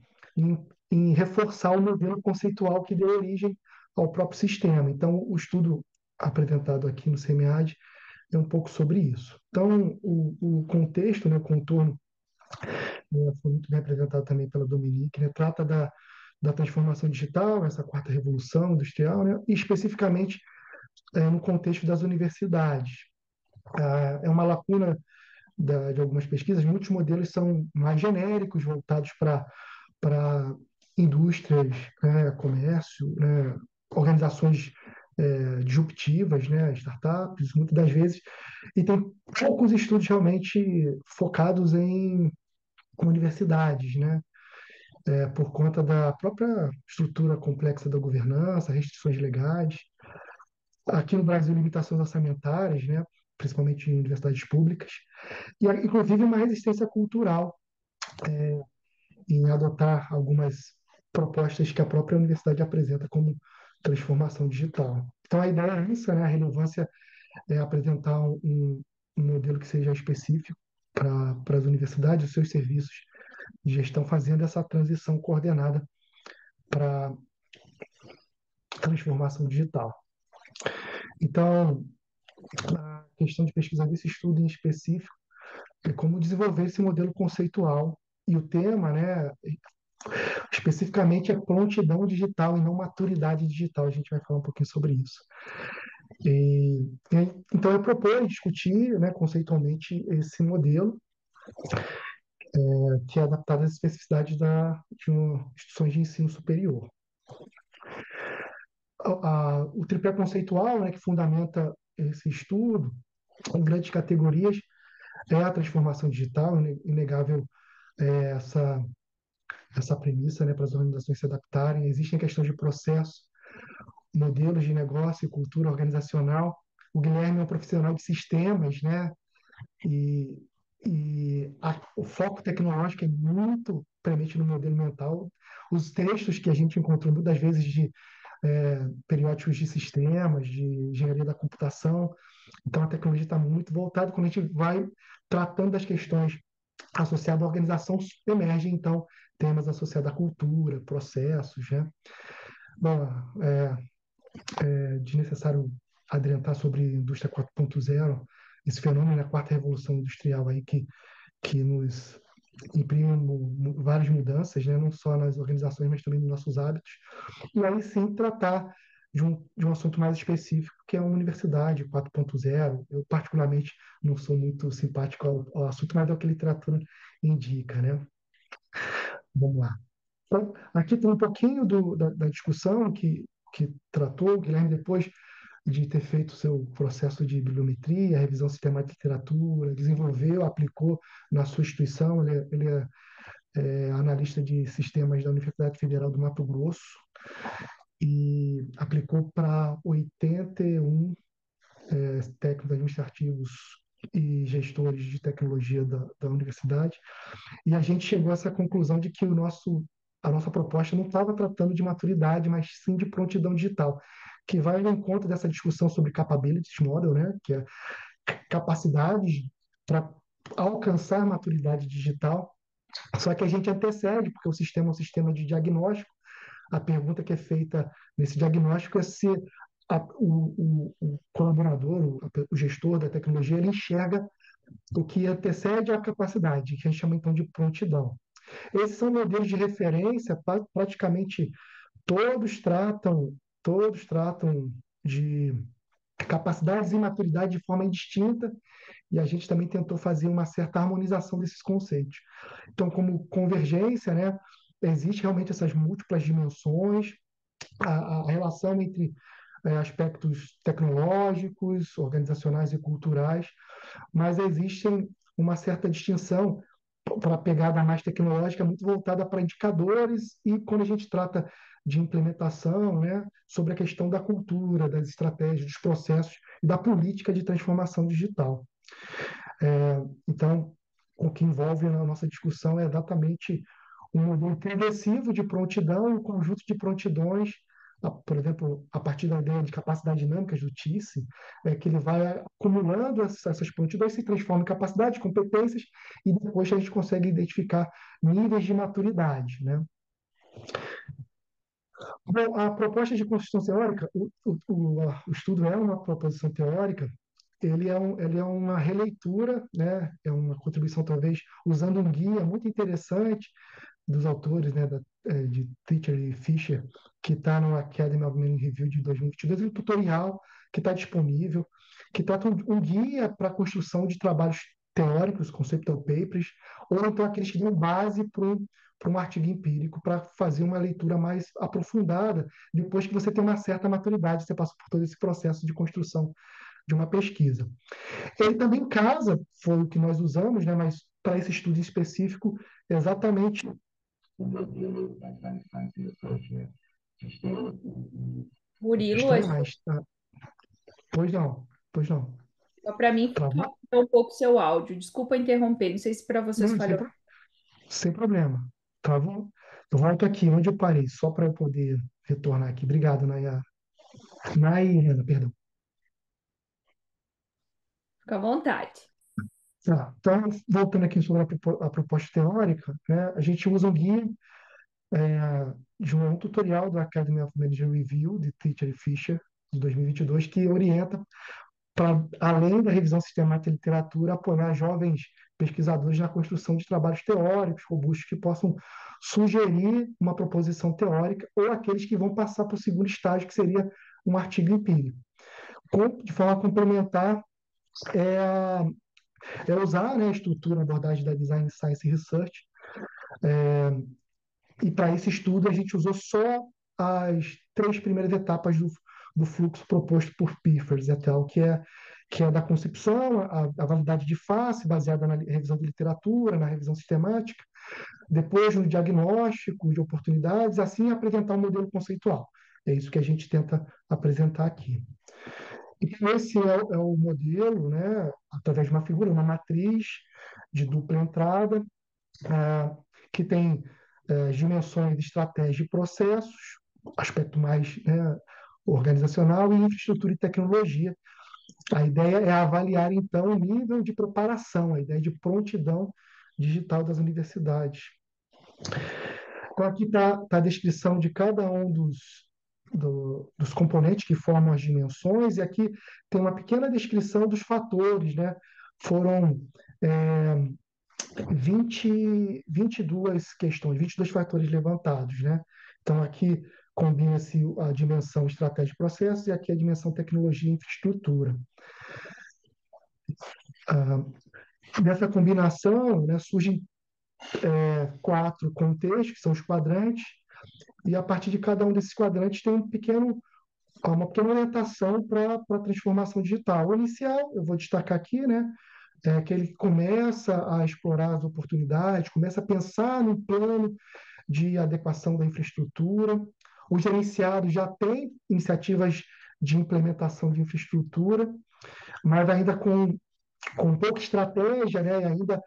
em reforçar o modelo conceitual que deu origem ao próprio sistema. Então, o estudo apresentado aqui no SEMEAD é um pouco sobre isso. Então, o contexto, né, o contorno, foi muito bem apresentado também pela Dominique, né, trata da transformação digital, essa quarta revolução industrial, né, e especificamente no contexto das universidades. É uma lacuna de algumas pesquisas, muitos modelos são mais genéricos, voltados para indústrias, né, comércio, né, organizações disruptivas, né, startups, muitas das vezes, e tem poucos estudos realmente focados em universidades, né, por conta da própria estrutura complexa da governança, restrições legais. Aqui no Brasil, limitações orçamentárias, né, principalmente em universidades públicas, e inclusive uma resistência cultural em adotar algumas propostas que a própria universidade apresenta como transformação digital. Então, a ideia é essa, né? A relevância é apresentar um modelo que seja específico para as universidades, os seus serviços de gestão, fazendo essa transição coordenada para transformação digital. Então, a questão de pesquisa desse estudo em específico é como desenvolver esse modelo conceitual, e o tema, né, especificamente, é prontidão digital e não maturidade digital. A gente vai falar um pouquinho sobre isso. Então, eu proponho discutir, né, conceitualmente esse modelo, que é adaptado às especificidades de instituições de ensino superior. O tripé conceitual, né, que fundamenta esse estudo, em grandes categorias, é a transformação digital, inegável essa premissa, né, para as organizações se adaptarem. Existem questões de processo, modelos de negócio e cultura organizacional. O Guilherme é um profissional de sistemas, né, e o foco tecnológico é muito premente no modelo mental. Os textos que a gente encontrou muitas vezes de periódicos de sistemas, de engenharia da computação, então a tecnologia está muito voltada. Quando a gente vai tratando das questões associadas à organização, emergem então temas associados à cultura, processos, né? Bom, é desnecessário adiantar sobre a indústria 4.0, esse fenômeno, a quarta revolução industrial aí que nos imprime várias mudanças, né? Não só nas organizações, mas também nos nossos hábitos. E aí sim tratar de um assunto mais específico, que é a universidade 4.0. Eu, particularmente, não sou muito simpático ao assunto, mas é o que a literatura indica, né? Vamos lá. Então, aqui tem um pouquinho da discussão que tratou o Guilherme depois de ter feito o seu processo de bibliometria, revisão sistemática de literatura, desenvolveu, aplicou na sua instituição. Ele é analista de sistemas da Universidade Federal do Mato Grosso e aplicou para 81 técnicos administrativos e gestores de tecnologia da universidade. E a gente chegou a essa conclusão de que a nossa proposta não estava tratando de maturidade, mas sim de prontidão digital, que vai ao encontro dessa discussão sobre capabilities model, né, que é capacidades para alcançar maturidade digital. Só que a gente antecede, porque o sistema é um sistema de diagnóstico. A pergunta que é feita nesse diagnóstico é se o colaborador, o gestor da tecnologia, ele enxerga o que antecede a capacidade, que a gente chama então de prontidão. Esses são modelos de referência, praticamente todos tratam, todos tratam de capacidades e maturidade de forma indistinta, e a gente também tentou fazer uma certa harmonização desses conceitos. Então, como convergência, né, existe realmente essas múltiplas dimensões, a relação entre aspectos tecnológicos, organizacionais e culturais, mas existem uma certa distinção para a pegada mais tecnológica, muito voltada para indicadores, e quando a gente trata de implementação, né, sobre a questão da cultura, das estratégias, dos processos e da política de transformação digital. Então, o que envolve na nossa discussão é exatamente um modelo progressivo de prontidão e um conjunto de prontidões, por exemplo, a partir da ideia de capacidades dinâmicas do TICE, que ele vai acumulando essas prontidões, se transforma em capacidades, competências, e depois a gente consegue identificar níveis de maturidade, né? Bom, a proposta de construção teórica, o estudo é uma proposição teórica, ele é uma releitura, né? É uma contribuição, talvez, usando um guia muito interessante dos autores, né, de Teacher e Fisher, que está no Academy of Management Review de 2022, um tutorial que está disponível, que trata um guia para a construção de trabalhos teóricos, conceptual papers, ou então aqueles que dão base para um artigo empírico, para fazer uma leitura mais aprofundada, depois que você tem uma certa maturidade, você passa por todo esse processo de construção de uma pesquisa. Ele também casa, foi o que nós usamos, né, mas para esse estudo específico, exatamente Murilo, questão mais. Pois não, pois não. para mim Travou? falhou um pouco seu áudio. Desculpa interromper, não sei se para vocês Não, falhou. sem problema. Travou? Eu volto aqui onde eu parei, só para eu poder retornar aqui. Obrigado, Nayara. Nayara, perdão. Fica à vontade. Tá, então, voltando aqui sobre a proposta teórica, né, a gente usa um guia de um tutorial do Academy of Management Review, de Teacher e Fisher, de 2022, que orienta para, além da revisão sistemática de literatura, apoiar jovens pesquisadores na construção de trabalhos teóricos robustos que possam sugerir uma proposição teórica ou aqueles que vão passar para o segundo estágio, que seria um artigo empírico. De forma complementar, é, é usar, né, a estrutura, a abordagem da Design Science Research, e para esse estudo a gente usou só as 3 primeiras etapas do fluxo proposto por Piffers et al., que é da concepção, a validade de face, baseada na revisão de literatura, na revisão sistemática, depois no diagnóstico de oportunidades, assim apresentar um modelo conceitual. É isso que a gente tenta apresentar aqui. Então, esse é o modelo, né, através de uma figura, uma matriz, de dupla entrada, ah, que tem as dimensões de estratégia e processos, aspecto mais, né, organizacional, e infraestrutura e tecnologia. A ideia é avaliar, então, o nível de preparação, a ideia de prontidão digital das universidades. Então, aqui está a descrição de cada um dos componentes que formam as dimensões, e aqui tem uma pequena descrição dos fatores, né? Foram é, 22 questões, 22 fatores levantados, né? Então, aqui combina-se a dimensão estratégia e processos e aqui a dimensão tecnologia e infraestrutura. Ah, Dessa combinação, né, surgem quatro contextos, que são os quadrantes, e a partir de cada um desses quadrantes tem uma pequena orientação para a transformação digital. O inicial, eu vou destacar aqui, né, é aquele que começa a explorar as oportunidades, começa a pensar no plano de adequação da infraestrutura. O gerenciado já tem iniciativas de implementação de infraestrutura, mas ainda com pouca estratégia, né? Ainda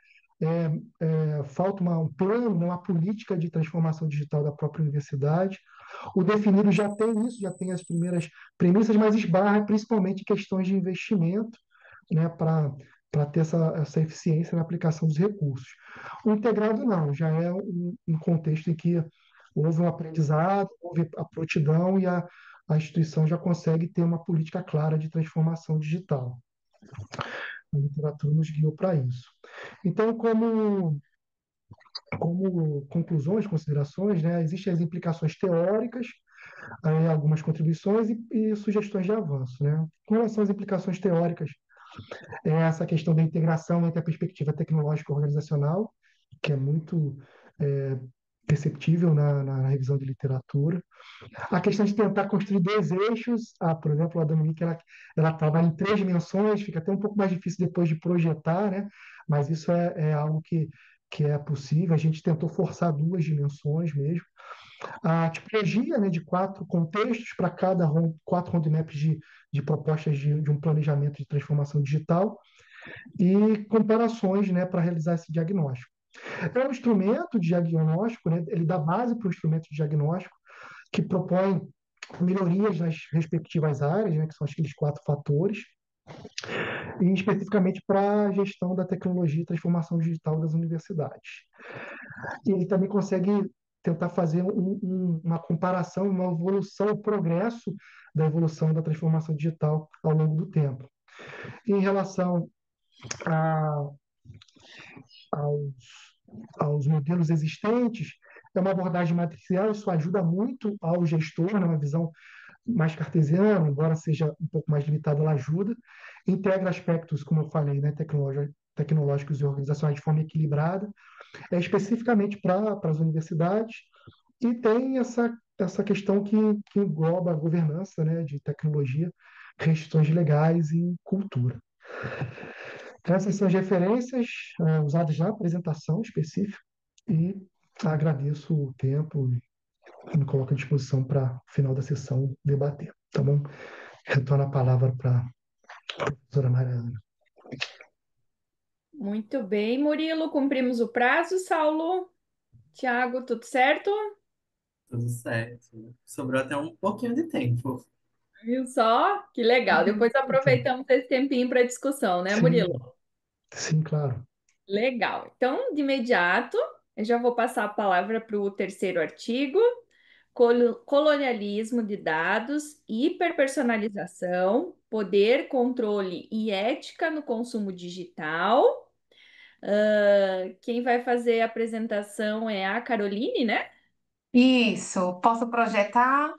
falta um plano, né? Uma política de transformação digital da própria universidade. O definido já tem isso, já tem as primeiras premissas, mas esbarra principalmente em questões de investimento, né? Para ter essa eficiência na aplicação dos recursos. O integrado não, já é um contexto em que houve um aprendizado, houve a prontidão e a instituição já consegue ter uma política clara de transformação digital. A literatura nos guiou para isso. Então, como conclusões, considerações, né, existem as implicações teóricas, algumas contribuições e sugestões de avanço. Né? Com relação às implicações teóricas, é essa questão da integração entre a perspectiva tecnológica e organizacional, que é muito perceptível na revisão de literatura. A questão de tentar construir dois eixos, por exemplo, a Dominique, ela trabalha em três dimensões, fica até um pouco mais difícil depois de projetar, né? Mas isso é algo que é possível. A gente tentou forçar duas dimensões mesmo. A tipologia, né, de quatro contextos para cada quatro roadmaps de propostas de um planejamento de transformação digital e comparações, né, para realizar esse diagnóstico. É um instrumento de diagnóstico, né, ele dá base para o instrumento de diagnóstico, que propõe melhorias nas respectivas áreas, né, que são aqueles quatro fatores, e especificamente para a gestão da tecnologia e transformação digital das universidades. E ele também consegue tentar fazer uma comparação, uma evolução, o progresso da evolução da transformação digital ao longo do tempo. Em relação a, aos, aos modelos existentes, é uma abordagem matricial, isso ajuda muito ao gestor, numa visão mais cartesiana, embora seja um pouco mais limitada, ela ajuda. Integra aspectos, como eu falei, né, tecnológicos e organizacionais de forma equilibrada, especificamente para as universidades, e tem essa questão que engloba a governança, né, de tecnologia, questões legais e cultura. Então, essas são as referências usadas na apresentação específica e agradeço o tempo e me coloco à disposição para, no final da sessão, debater. Tá bom? Retorno a palavra para a professora Mariana. Muito bem, Murilo, cumprimos o prazo, Saulo. Tiago, tudo certo? Tudo certo. Sobrou até um pouquinho de tempo. Viu só? Que legal. Depois Então, aproveitamos esse tempinho para discussão, né, Murilo? sim, sim, claro. Legal. Então, de imediato, eu já vou passar a palavra para o terceiro artigo, colonialismo de dados, hiperpersonalização, poder, controle e ética no consumo digital. Quem vai fazer a apresentação é a Caroline, né? Isso, posso projetar?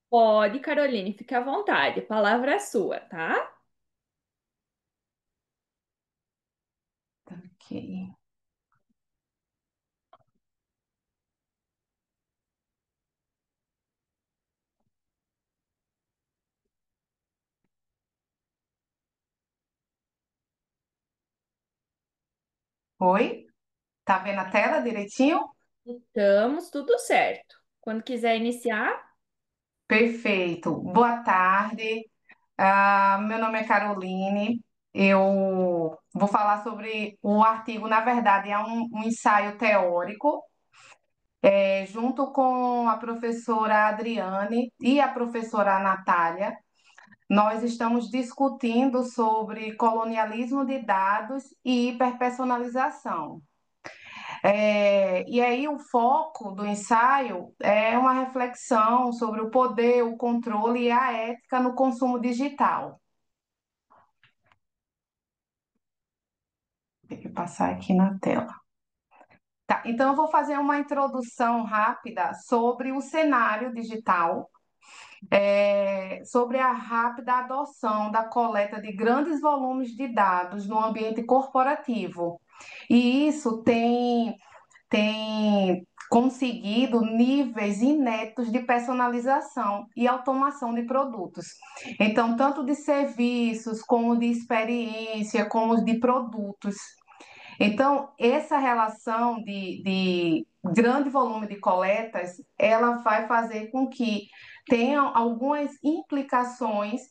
Pode, Caroline, fique à vontade. A palavra é sua, tá? Ok. Oi? Tá vendo a tela direitinho? Estamos tudo certo. Quando quiser iniciar, Perfeito. Boa tarde. Meu nome é Caroline. Eu vou falar sobre o artigo, na verdade, é um ensaio teórico, junto com a professora Adriane e a professora Natália. Nós estamos discutindo sobre colonialismo de dados e hiperpersonalização. E aí o foco do ensaio é uma reflexão sobre o poder, o controle e a ética no consumo digital. Tem que passar aqui na tela. Tá, então eu vou fazer uma introdução rápida sobre o cenário digital, sobre a rápida adoção da coleta de grandes volumes de dados no ambiente corporativo. E isso tem conseguido níveis inéditos de personalização e automação de produtos. Então, tanto de serviços, como de experiência, como de produtos. Então, essa relação de grande volume de coletas, ela vai fazer com que tenham algumas implicações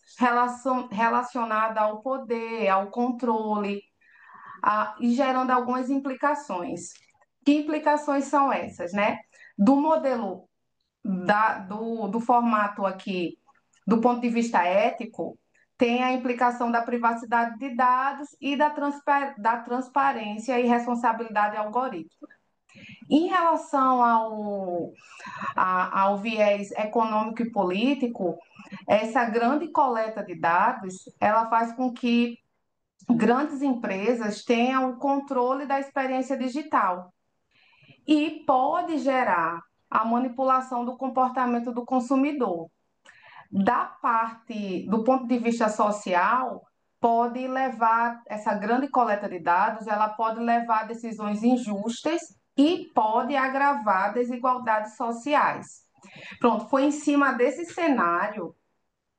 relacionadas ao poder, ao controle, e gerando algumas implicações. Que implicações são essas, né? Do modelo do formato aqui, do ponto de vista ético, tem a implicação da privacidade de dados e da transparência e responsabilidade algorítmica. Em relação ao viés econômico e político, essa grande coleta de dados, ela faz com que grandes empresas tenham o controle da experiência digital e pode gerar a manipulação do comportamento do consumidor. Da parte, do ponto de vista social, pode levar, essa grande coleta de dados, ela pode levar a decisões injustas e pode agravar desigualdades sociais. Pronto, foi em cima desse cenário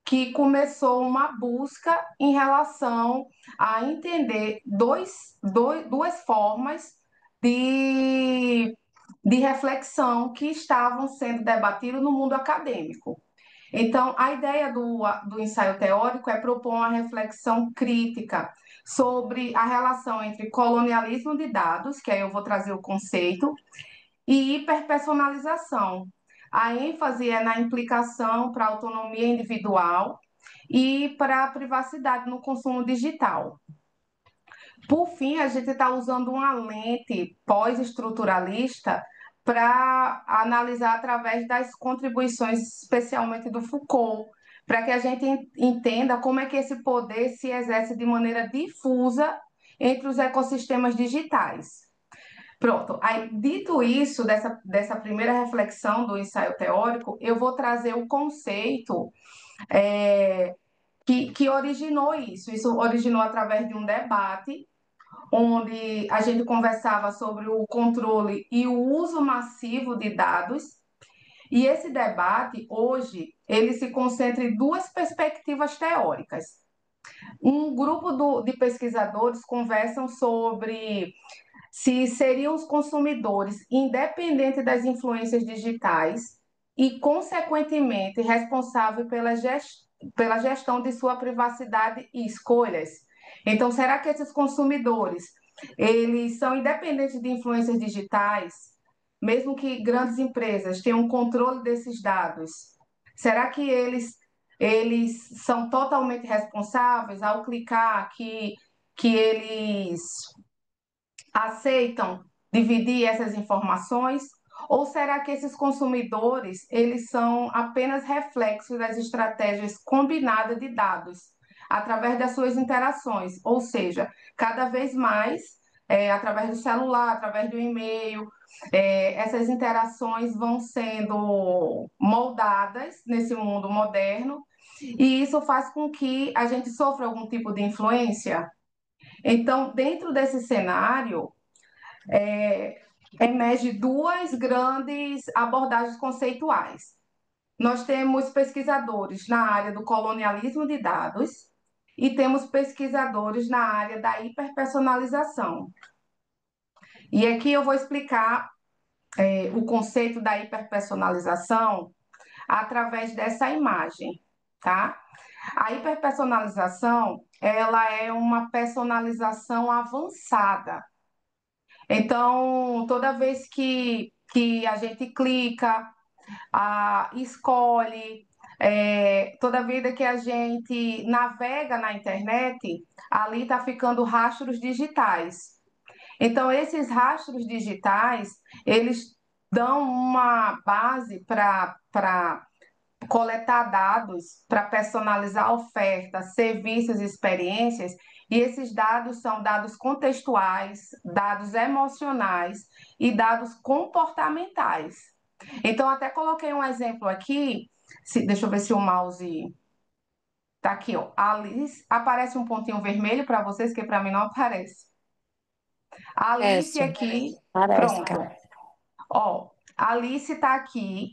que começou uma busca em relação a entender duas formas de, de reflexão que estavam sendo debatidas no mundo acadêmico. Então, a ideia do ensaio teórico é propor uma reflexão crítica sobre a relação entre colonialismo de dados, que aí eu vou trazer o conceito, e hiperpersonalização. A ênfase é na implicação para a autonomia individual e para a privacidade no consumo digital. Por fim, a gente está usando uma lente pós-estruturalista para analisar através das contribuições, especialmente do Foucault, para que a gente entenda como é que esse poder se exerce de maneira difusa entre os ecossistemas digitais. Pronto, aí dito isso, dessa primeira reflexão do ensaio teórico, eu vou trazer o conceito que originou isso. Isso originou através de um debate onde a gente conversava sobre o controle e o uso massivo de dados. E esse debate, hoje, ele se concentra em duas perspectivas teóricas. Um grupo de pesquisadores conversam sobre se seriam os consumidores, independente das influências digitais, e, consequentemente, responsável pela gestão de sua privacidade e escolhas. Então, será que esses consumidores, eles são independentes de influências digitais, mesmo que grandes empresas tenham controle desses dados? Será que eles são totalmente responsáveis ao clicar que eles aceitam dividir essas informações? Ou será que esses consumidores, eles são apenas reflexos das estratégias combinadas de dados, através das suas interações? Ou seja, cada vez mais, através do celular, através do e-mail, essas interações vão sendo moldadas nesse mundo moderno, e isso faz com que a gente sofra algum tipo de influência. Então, dentro desse cenário, emerge duas grandes abordagens conceituais. Nós temos pesquisadores na área do colonialismo de dados e temos pesquisadores na área da hiperpersonalização. E aqui eu vou explicar o conceito da hiperpersonalização através dessa imagem. tá? A hiperpersonalização, ela é uma personalização avançada. Então, toda vez que a gente clica, escolhe, toda vida que a gente navega na internet, ali está ficando rastros digitais. Então, esses rastros digitais, eles dão uma base para coletar dados, para personalizar ofertas, serviços e experiências, e esses dados são dados contextuais, dados emocionais e dados comportamentais. Então, até coloquei um exemplo aqui, deixa eu ver se o mouse tá aqui, ó. Alice, aparece um pontinho vermelho para vocês, que para mim não aparece. A Alice Essa, aqui, parece, pronto. cara. Ó, a Alice está aqui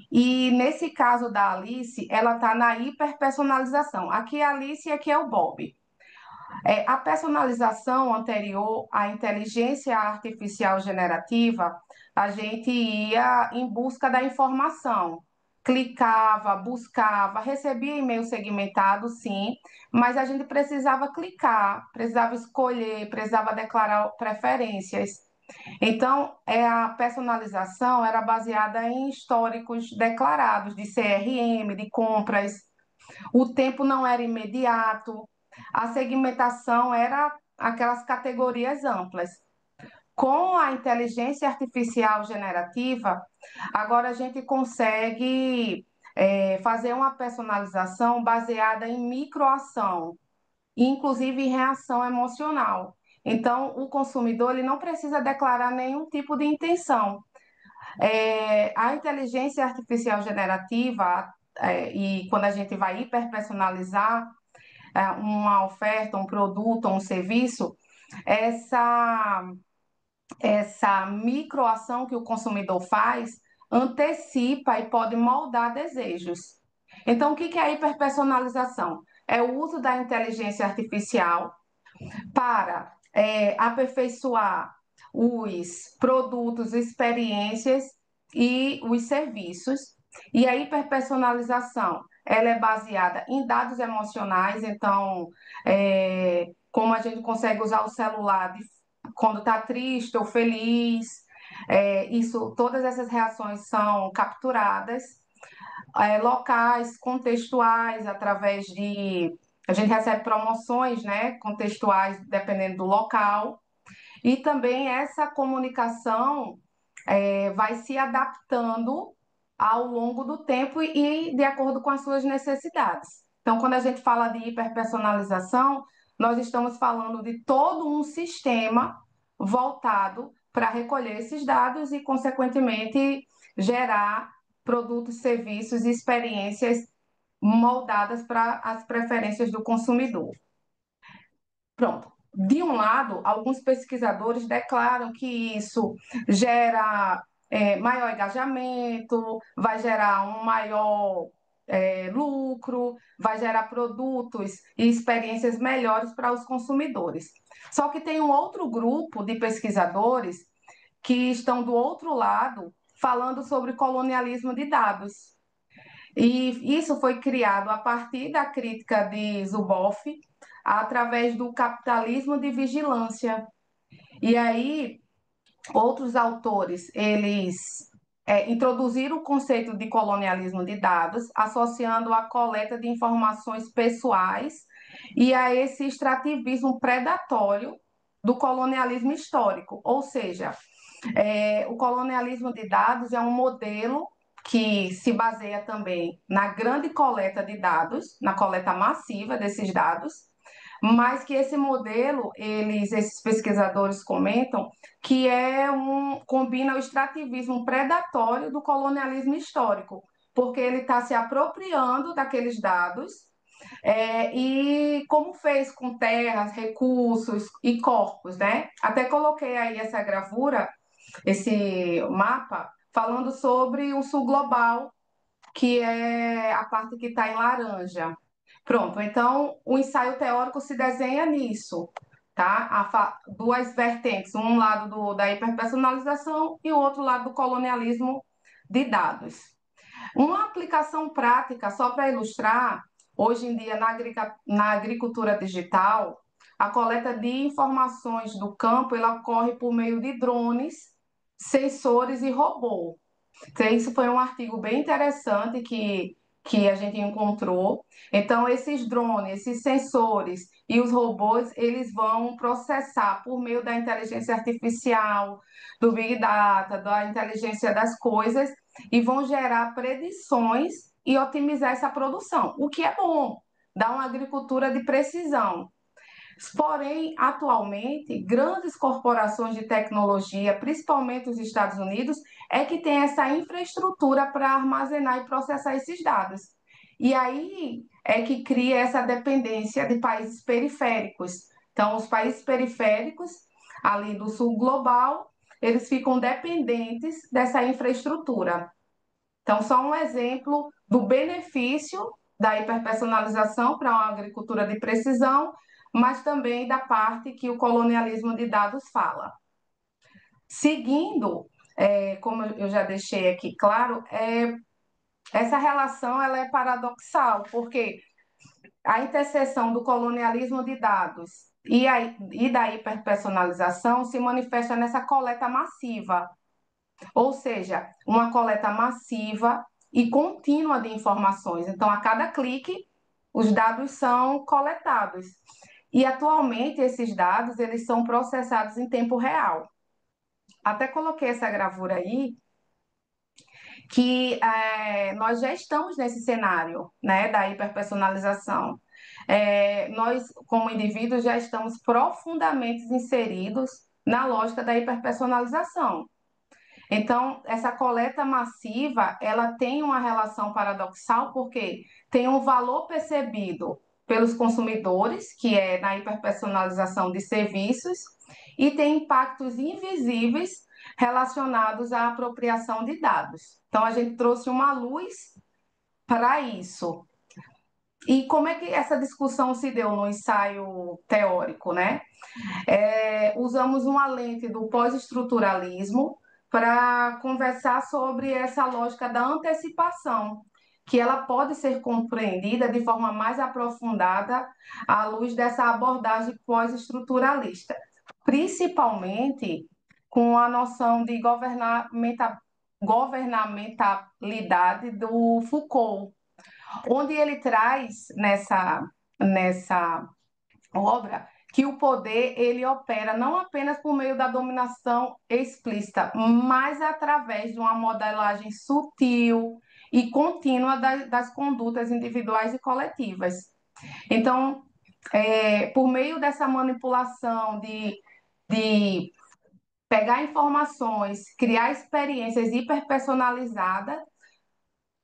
e nesse caso da Alice, ela está na hiperpersonalização. Aqui é a Alice e aqui é o Bob. A personalização anterior à inteligência artificial generativa, a gente ia em busca da informação. Clicava, buscava, recebia e-mail segmentado, sim, mas a gente precisava clicar, precisava escolher, precisava declarar preferências. Então, a personalização era baseada em históricos declarados de CRM, de compras. O tempo não era imediato. A segmentação era aquelas categorias amplas. Com a inteligência artificial generativa, agora a gente consegue fazer uma personalização baseada em microação, inclusive em reação emocional. Então, o consumidor ele não precisa declarar nenhum tipo de intenção. A inteligência artificial generativa, e quando a gente vai hiperpersonalizar uma oferta, um produto, um serviço, essa, essa microação que o consumidor faz antecipa e pode moldar desejos. Então, o que é a hiperpersonalização? É o uso da inteligência artificial para aperfeiçoar os produtos, experiências e os serviços. E a hiperpersonalização, ela é baseada em dados emocionais, então, como a gente consegue usar o celular quando está triste ou feliz, todas essas reações são capturadas, locais, contextuais, através de. A gente recebe promoções, né, contextuais, dependendo do local, e também essa comunicação vai se adaptando ao longo do tempo e de acordo com as suas necessidades. Então, quando a gente fala de hiperpersonalização, nós estamos falando de todo um sistema voltado para recolher esses dados e, consequentemente, gerar produtos, serviços e experiências moldadas para as preferências do consumidor. Pronto. De um lado, alguns pesquisadores declaram que isso gera maior engajamento, vai gerar um maior lucro, vai gerar produtos e experiências melhores para os consumidores. Só que tem um outro grupo de pesquisadores que estão do outro lado falando sobre colonialismo de dados. E isso foi criado a partir da crítica de Zuboff, através do capitalismo de vigilância. E aí, outros autores, eles introduziram o conceito de colonialismo de dados, associando a coleta de informações pessoais e a esse extrativismo predatório do colonialismo histórico. Ou seja, o colonialismo de dados é um modelo que se baseia também na grande coleta de dados, na coleta massiva desses dados, mas que esse modelo, esses pesquisadores comentam que combina o extrativismo predatório do colonialismo histórico, porque ele está se apropriando daqueles dados e como fez com terras, recursos e corpos, né? Até coloquei aí essa gravura, esse mapa, falando sobre o sul global, que é a parte que está em laranja. Pronto, então o ensaio teórico se desenha nisso, tá? Duas vertentes, um lado da hiperpersonalização e o outro lado do colonialismo de dados. Uma aplicação prática, só para ilustrar, Hoje em dia, na agricultura digital, a coleta de informações do campo ela ocorre por meio de drones, sensores e robô. Então, isso foi um artigo bem interessante que a gente encontrou. Então, esses drones, esses sensores e os robôs, eles vão processar por meio da inteligência artificial, do Big Data, da inteligência das coisas, e vão gerar predições e otimizar essa produção, o que é bom, dá uma agricultura de precisão. Porém, atualmente, grandes corporações de tecnologia, principalmente os Estados Unidos, é que tem essa infraestrutura para armazenar e processar esses dados. E aí é que cria essa dependência de países periféricos. Então, os países periféricos, ali do sul global, eles ficam dependentes dessa infraestrutura. Então, só um exemplo do benefício da hiperpersonalização para uma agricultura de precisão, mas também da parte que o colonialismo de dados fala. Seguindo, como eu já deixei aqui claro, essa relação ela é paradoxal, porque a interseção do colonialismo de dados e da hiperpersonalização se manifesta nessa coleta massiva, ou seja, uma coleta massiva e contínua de informações. Então, a cada clique, os dados são coletados. E atualmente esses dados eles são processados em tempo real. Até coloquei essa gravura aí que nós já estamos nesse cenário, né, da hiperpersonalização. Nós, como indivíduos, já estamos profundamente inseridos na lógica da hiperpersonalização. Então, essa coleta massiva, ela tem uma relação paradoxal, porque tem um valor percebido pelos consumidores, que é na hiperpersonalização de serviços, e tem impactos invisíveis relacionados à apropriação de dados. Então, a gente trouxe uma luz para isso. E como é que essa discussão se deu no ensaio teórico, né? Usamos uma lente do pós-estruturalismo para conversar sobre essa lógica da antecipação, que ela pode ser compreendida de forma mais aprofundada à luz dessa abordagem pós-estruturalista, principalmente com a noção de governamentalidade do Foucault, onde ele traz nessa obra que o poder ele opera não apenas por meio da dominação explícita, mas através de uma modelagem sutil e contínua das condutas individuais e coletivas. Então, por meio dessa manipulação de pegar informações, criar experiências hiperpersonalizadas,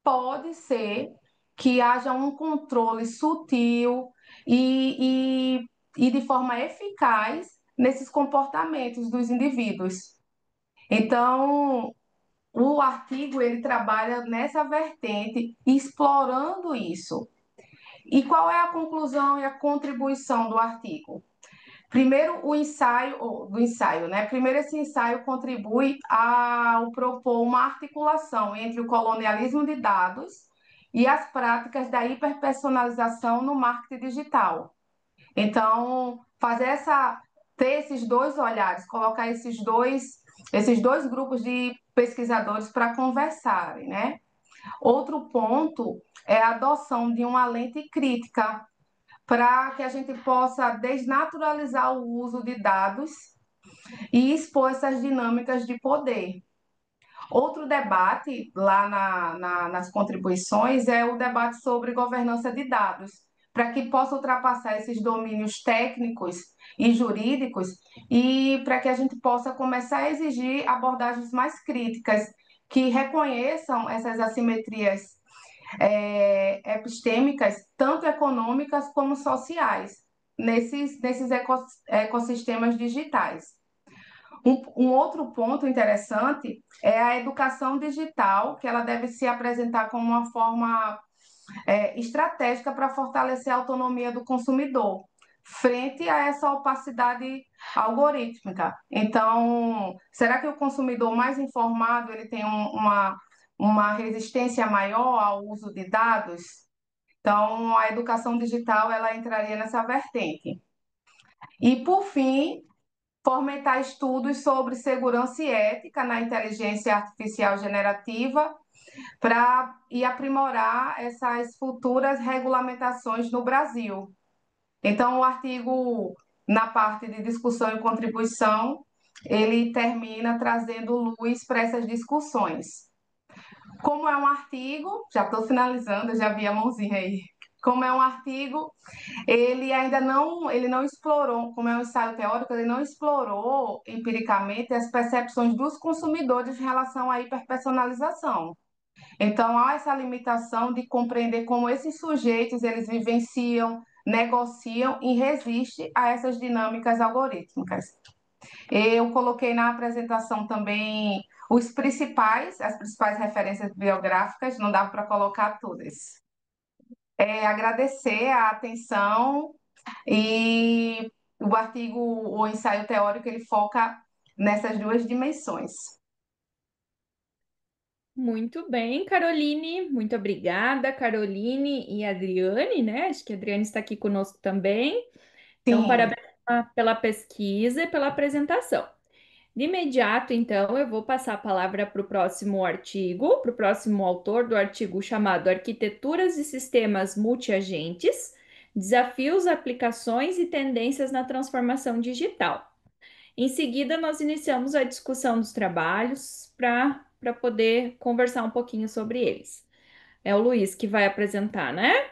pode ser que haja um controle sutil e de forma eficaz nesses comportamentos dos indivíduos. Então, o artigo ele trabalha nessa vertente, explorando isso. E qual é a conclusão e a contribuição do artigo? Primeiro, do ensaio, né? Primeiro, esse ensaio contribui ao propor uma articulação entre o colonialismo de dados e as práticas da hiperpersonalização no marketing digital. Então, ter esses dois olhares, colocar esses dois grupos de pesquisadores para conversarem, né? Outro ponto é a adoção de uma lente crítica para que a gente possa desnaturalizar o uso de dados e expor essas dinâmicas de poder. Outro debate lá nas contribuições é o debate sobre governança de dados, para que possa ultrapassar esses domínios técnicos e jurídicos e para que a gente possa começar a exigir abordagens mais críticas que reconheçam essas assimetrias epistêmicas, tanto econômicas como sociais, nesses ecossistemas digitais. Um outro ponto interessante é a educação digital, que ela deve se apresentar como uma forma estratégica para fortalecer a autonomia do consumidor, frente a essa opacidade algorítmica. Então, será que o consumidor mais informado ele tem uma resistência maior ao uso de dados? Então, a educação digital ela entraria nessa vertente. E, por fim, fomentar estudos sobre segurança e ética na inteligência artificial generativa para e aprimorar essas futuras regulamentações no Brasil. Então, o artigo, na parte de discussão e contribuição, ele termina trazendo luz para essas discussões. Como é um artigo, já estou finalizando, eu já vi a mãozinha aí. Como é um artigo, ele não explorou, como é um ensaio teórico, ele não explorou empiricamente as percepções dos consumidores em relação à hiperpersonalização. Então, há essa limitação de compreender como esses sujeitos eles vivenciam, negociam e resistem a essas dinâmicas algorítmicas. Eu coloquei na apresentação também as principais referências biográficas, não dá para colocar todas. Agradecer a atenção e o ensaio teórico, ele foca nessas duas dimensões. Muito bem, Caroline. Muito obrigada, Caroline e Adriane, né? Acho que a Adriane está aqui conosco também. Então, Sim, parabéns pela pesquisa e pela apresentação. De imediato, então, eu vou passar a palavra para o próximo artigo, para o próximo autor do artigo chamado Arquiteturas e Sistemas Multiagentes, Desafios, Aplicações e Tendências na Transformação Digital. Em seguida, nós iniciamos a discussão dos trabalhos para poder conversar um pouquinho sobre eles. É o Luiz que vai apresentar, né?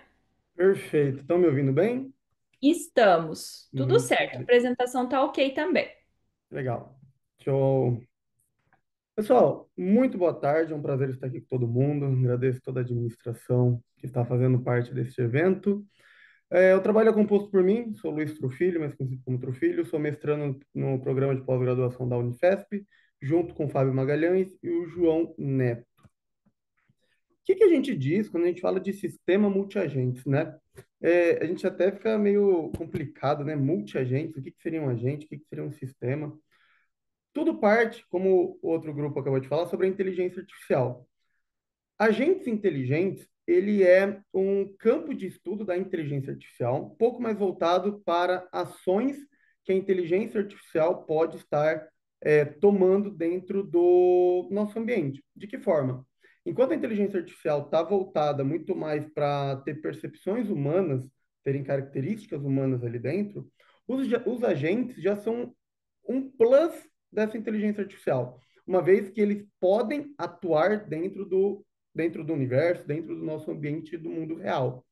Perfeito. Estão me ouvindo bem? Estamos. Tudo Muito certo. A bem. apresentação tá ok também. Legal. Show. Pessoal, muito boa tarde. É um prazer estar aqui com todo mundo. Agradeço toda a administração que está fazendo parte deste evento. O trabalho é composto por mim, sou Luiz Trufilho, mais conhecido como Trufilho, sou mestrando no programa de pós-graduação da Unifesp, junto com o Fábio Magalhães e o João Neto. O que que a gente diz quando a gente fala de sistema multiagentes, né? A gente até fica meio complicado, né? Multiagentes, o que que seria um agente, o que que seria um sistema? Tudo parte, como o outro grupo acabou de falar, sobre a inteligência artificial. Agentes inteligentes, ele é um campo de estudo da inteligência artificial, um pouco mais voltado para ações que a inteligência artificial pode estar tomando dentro do nosso ambiente. De que forma? Enquanto a inteligência artificial está voltada muito mais para ter percepções humanas, terem características humanas ali dentro, os agentes já são um plus dessa inteligência artificial, uma vez que eles podem atuar dentro do universo, dentro do nosso ambiente do mundo real.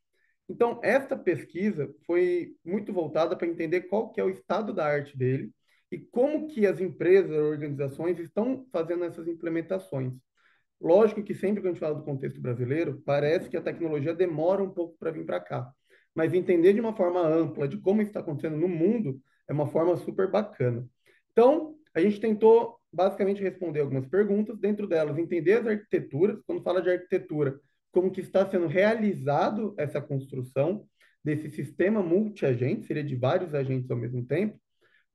Então, esta pesquisa foi muito voltada para entender qual que é o estado da arte dele e como que as empresas, organizações estão fazendo essas implementações. Lógico que sempre que a gente fala do contexto brasileiro, parece que a tecnologia demora um pouco para vir para cá. Mas entender de uma forma ampla de como está acontecendo no mundo é uma forma super bacana. Então, a gente tentou basicamente responder algumas perguntas, dentro delas entender as arquiteturas, quando fala de arquitetura, como que está sendo realizado essa construção desse sistema multi-agente, seria de vários agentes ao mesmo tempo,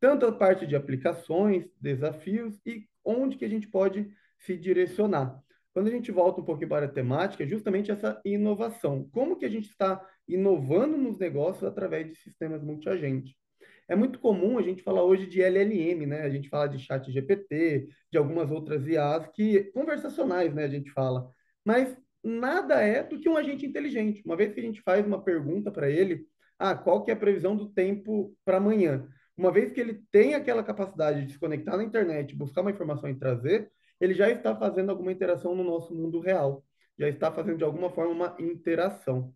tanto a parte de aplicações, desafios e onde que a gente pode se direcionar. Quando a gente volta um pouquinho para a temática, é justamente essa inovação. Como que a gente está inovando nos negócios através de sistemas multiagentes? É muito comum a gente falar hoje de LLM, né? A gente fala de chat GPT, de algumas outras IAs que conversacionais, né? A gente fala. Mas nada é do que um agente inteligente. Uma vez que a gente faz uma pergunta para ele, qual que é a previsão do tempo para amanhã? Uma vez que ele tem aquela capacidade de se conectar na internet, buscar uma informação e trazer, ele já está fazendo alguma interação no nosso mundo real. Já está fazendo de alguma forma uma interação.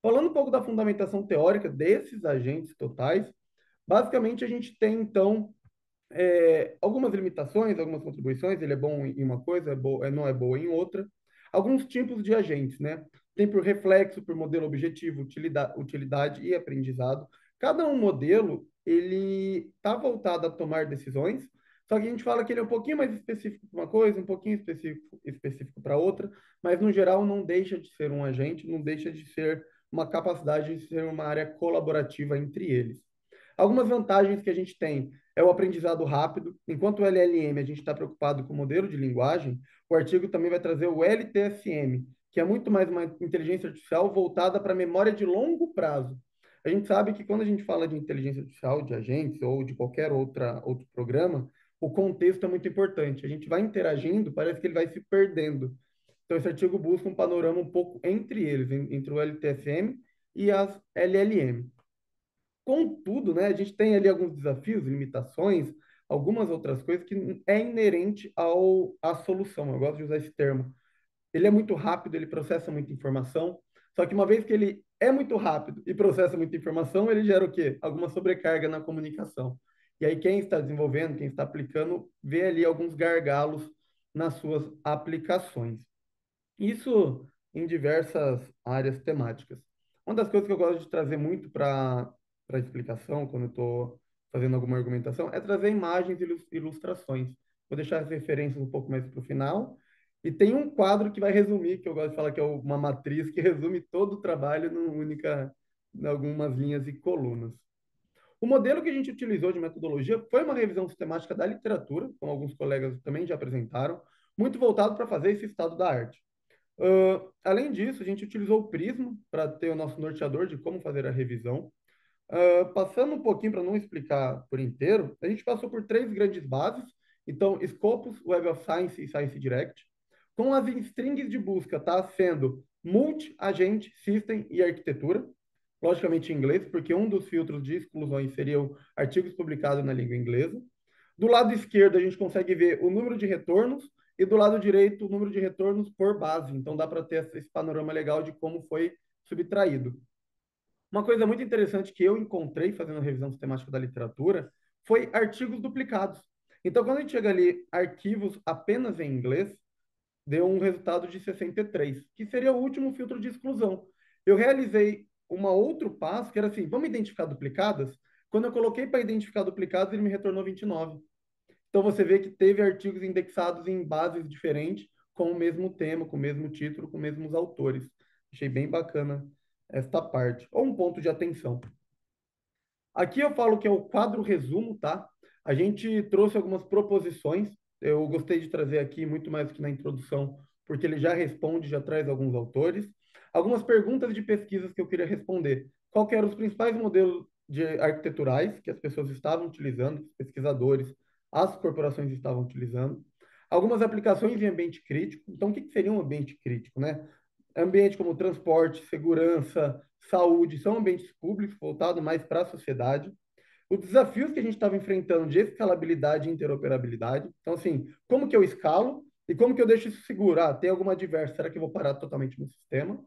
Falando um pouco da fundamentação teórica desses agentes totais, basicamente a gente tem então algumas limitações, algumas contribuições. Ele é bom em uma coisa, não é boa em outra. Alguns tipos de agentes, né? Tem por reflexo, por modelo objetivo, utilidade e aprendizado. Cada um modelo, ele está voltado a tomar decisões, só que a gente fala que ele é um pouquinho mais específico para uma coisa, um pouquinho específico para outra, mas no geral não deixa de ser um agente, não deixa de ser uma capacidade de ser uma área colaborativa entre eles. Algumas vantagens que a gente tem é o aprendizado rápido. Enquanto o LLM a gente está preocupado com o modelo de linguagem, o artigo também vai trazer o LTSM, que é muito mais uma inteligência artificial voltada para memória de longo prazo. A gente sabe que quando a gente fala de inteligência artificial, de agentes ou de qualquer outro programa, o contexto é muito importante. A gente vai interagindo, parece que ele vai se perdendo. Então, esse artigo busca um panorama um pouco entre eles, entre o LTFM e as LLM. Contudo, né, a gente tem ali alguns desafios, limitações, algumas outras coisas que é inerente à solução. Eu gosto de usar esse termo. Ele é muito rápido, ele processa muita informação, só que uma vez que ele é muito rápido e processa muita informação, ele gera o quê? Alguma sobrecarga na comunicação. E aí quem está desenvolvendo, quem está aplicando, vê ali alguns gargalos nas suas aplicações. Isso em diversas áreas temáticas. Uma das coisas que eu gosto de trazer muito para a explicação, quando eu estou fazendo alguma argumentação, é trazer imagens e ilustrações. Vou deixar as referências um pouco mais para o final. E tem um quadro que vai resumir, que eu gosto de falar que é uma matriz que resume todo o trabalho em algumas linhas e colunas. O modelo que a gente utilizou de metodologia foi uma revisão sistemática da literatura, como alguns colegas também já apresentaram, muito voltado para fazer esse estado da arte. Além disso, a gente utilizou o Prisma para ter o nosso norteador de como fazer a revisão. Passando um pouquinho para não explicar por inteiro, a gente passou por 3 grandes bases. Então, Scopus, Web of Science e Science Direct. Com as strings de busca, tá? Sendo multi, agente, system e arquitetura. Logicamente em inglês, porque um dos filtros de exclusões seriam artigos publicados na língua inglesa. Do lado esquerdo, a gente consegue ver o número de retornos e do lado direito, o número de retornos por base. Então, dá para ter esse panorama legal de como foi subtraído. Uma coisa muito interessante que eu encontrei fazendo a revisão sistemática da literatura foi artigos duplicados. Então, quando a gente chega ali, arquivos apenas em inglês, deu um resultado de 63, que seria o último filtro de exclusão. Eu realizei um outro passo, que era assim, vamos identificar duplicadas? Quando eu coloquei para identificar duplicadas, ele me retornou 29. Então, você vê que teve artigos indexados em bases diferentes, com o mesmo tema, com o mesmo título, com os mesmos autores. Achei bem bacana esta parte. Ou um ponto de atenção. Aqui eu falo que é o quadro resumo, tá? A gente trouxe algumas proposições. Eu gostei de trazer aqui muito mais do que na introdução, porque ele já responde, já traz alguns autores. Algumas perguntas de pesquisas que eu queria responder. Qual que eram os principais modelos arquiteturais que as pessoas estavam utilizando, os pesquisadores, as corporações estavam utilizando? Algumas aplicações em ambiente crítico. Então, o que seria um ambiente crítico, né? Ambiente como transporte, segurança, saúde, são ambientes públicos voltados mais para a sociedade. Os desafios que a gente estava enfrentando de escalabilidade e interoperabilidade. Então, assim, como que eu escalo e como que eu deixo isso seguro? Tem alguma diversa? Será que eu vou parar totalmente no sistema?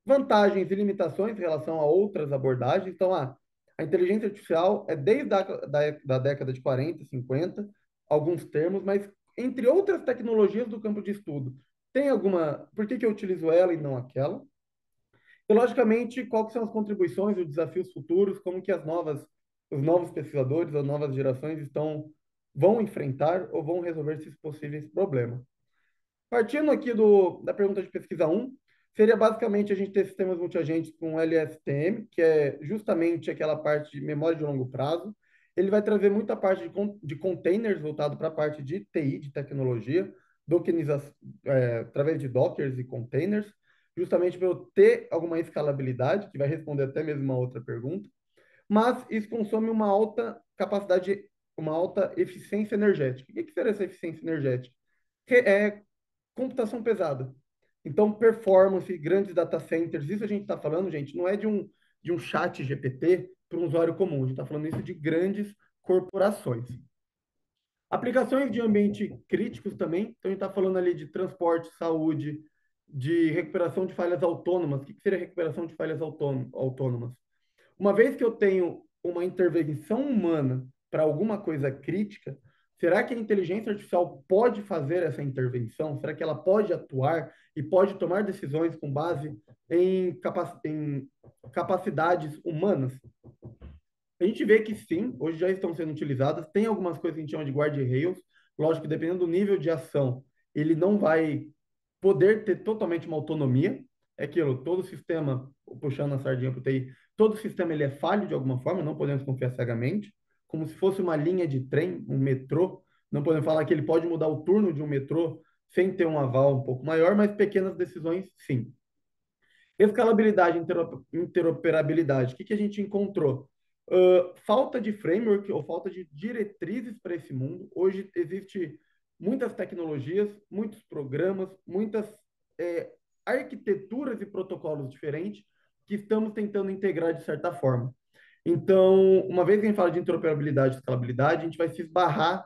Vantagens e limitações em relação a outras abordagens. Então, a inteligência artificial é desde da década de 40, 50, alguns termos, mas entre outras tecnologias do campo de estudo, tem alguma... Por que eu utilizo ela e não aquela? E, logicamente, quais são as contribuições, os desafios futuros, como que os novos pesquisadores, as novas gerações vão enfrentar ou vão resolver esses possíveis problemas. Partindo aqui da pergunta de pesquisa 1, seria basicamente a gente ter sistemas multiagentes com LSTM, que é justamente aquela parte de memória de longo prazo. Ele vai trazer muita parte de containers voltado para a parte de TI, de tecnologia, através de Dockers e containers, justamente para eu ter alguma escalabilidade, que vai responder até mesmo uma outra pergunta. Mas isso consome uma alta capacidade, uma alta eficiência energética. O que seria essa eficiência energética? É computação pesada. Então, performance, grandes data centers, isso a gente está falando, gente, não é de um chat GPT para um usuário comum, a gente está falando isso de grandes corporações. Aplicações de ambiente críticos também, então a gente está falando ali de transporte, saúde, de recuperação de falhas autônomas. O que seria recuperação de falhas autônomas? Uma vez que eu tenho uma intervenção humana para alguma coisa crítica, será que a inteligência artificial pode fazer essa intervenção? Será que ela pode atuar e pode tomar decisões com base em capacidades humanas? A gente vê que sim, hoje já estão sendo utilizadas. Tem algumas coisas que a gente chama de guardrails. Lógico que dependendo do nível de ação, ele não vai poder ter totalmente uma autonomia. É aquilo, todo sistema, puxando a sardinha para o TI, todo sistema ele é falho de alguma forma, não podemos confiar cegamente, como se fosse uma linha de trem, um metrô. Não podemos falar que ele pode mudar o turno de um metrô sem ter um aval um pouco maior, mas pequenas decisões, sim. Escalabilidade e interoperabilidade. O que que a gente encontrou? Falta de framework ou falta de diretrizes para esse mundo. Hoje existe muitas tecnologias, muitos programas, muitas arquiteturas e protocolos diferentes que estamos tentando integrar de certa forma. Então, uma vez que a gente fala de interoperabilidade e escalabilidade, a gente vai se esbarrar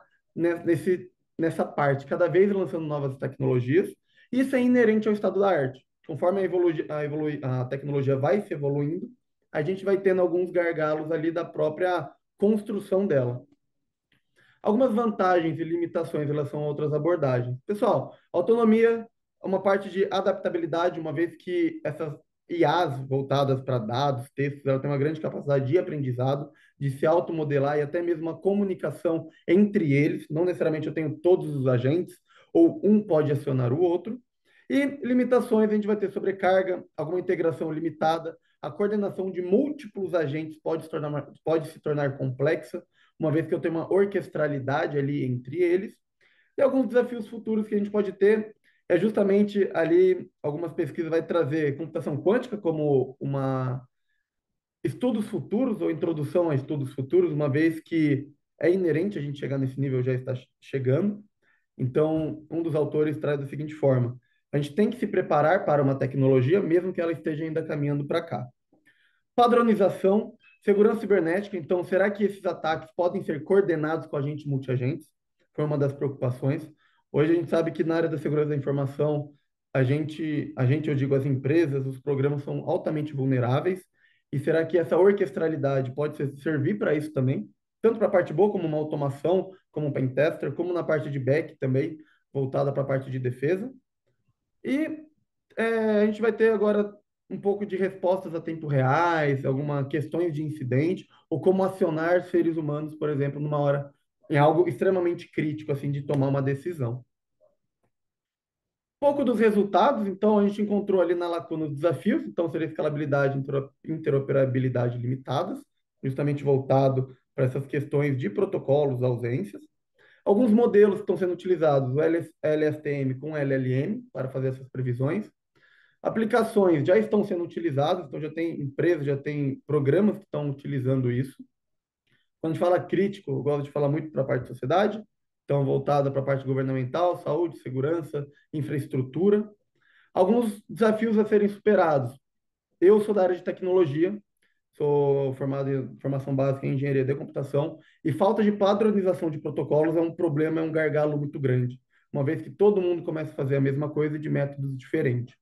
nessa parte, cada vez lançando novas tecnologias. Isso é inerente ao estado da arte. Conforme a tecnologia vai se evoluindo, a gente vai tendo alguns gargalos ali da própria construção dela. Algumas vantagens e limitações em relação a outras abordagens. Pessoal, autonomia é uma parte de adaptabilidade, uma vez que essas IAs voltadas para dados, textos, ela tem uma grande capacidade de aprendizado, de se automodelar e até mesmo uma comunicação entre eles. Não necessariamente eu tenho todos os agentes, ou um pode acionar o outro. E limitações, a gente vai ter sobrecarga, alguma integração limitada, a coordenação de múltiplos agentes pode se tornar complexa, uma vez que eu tenho uma orquestralidade ali entre eles. E alguns desafios futuros que a gente pode ter é justamente ali, algumas pesquisas vai trazer computação quântica como uma estudos futuros ou introdução a estudos futuros, uma vez que é inerente a gente chegar nesse nível, já está chegando. Então, um dos autores traz da seguinte forma: a gente tem que se preparar para uma tecnologia, mesmo que ela esteja ainda caminhando para cá. Padronização, segurança cibernética. Então, será que esses ataques podem ser coordenados com agentes multiagentes? Foi uma das preocupações. Hoje a gente sabe que na área da segurança da informação, eu digo as empresas, os programas são altamente vulneráveis. E será que essa orquestralidade pode servir para isso também? Tanto para a parte boa, como uma automação, como um pentester, como na parte de back também, voltada para a parte de defesa. E a gente vai ter agora um pouco de respostas a tempo reais, algumas questões de incidente, ou como acionar seres humanos, por exemplo, numa hora, em algo extremamente crítico, assim, de tomar uma decisão. Um pouco dos resultados, então, a gente encontrou ali na lacuna os desafios, então seria escalabilidade e interoperabilidade limitadas, justamente voltado para essas questões de protocolos, ausências. Alguns modelos que estão sendo utilizados, o LSTM com LLM, para fazer essas previsões. Aplicações já estão sendo utilizadas, então já tem empresas, já tem programas que estão utilizando isso. Quando a gente fala crítico, eu gosto de falar muito para a parte de sociedade, então voltada para a parte governamental, saúde, segurança, infraestrutura. Alguns desafios a serem superados. Eu sou da área de tecnologia, sou formado em formação básica em engenharia de computação, e falta de padronização de protocolos é um problema, é um gargalo muito grande, uma vez que todo mundo começa a fazer a mesma coisa de métodos diferentes.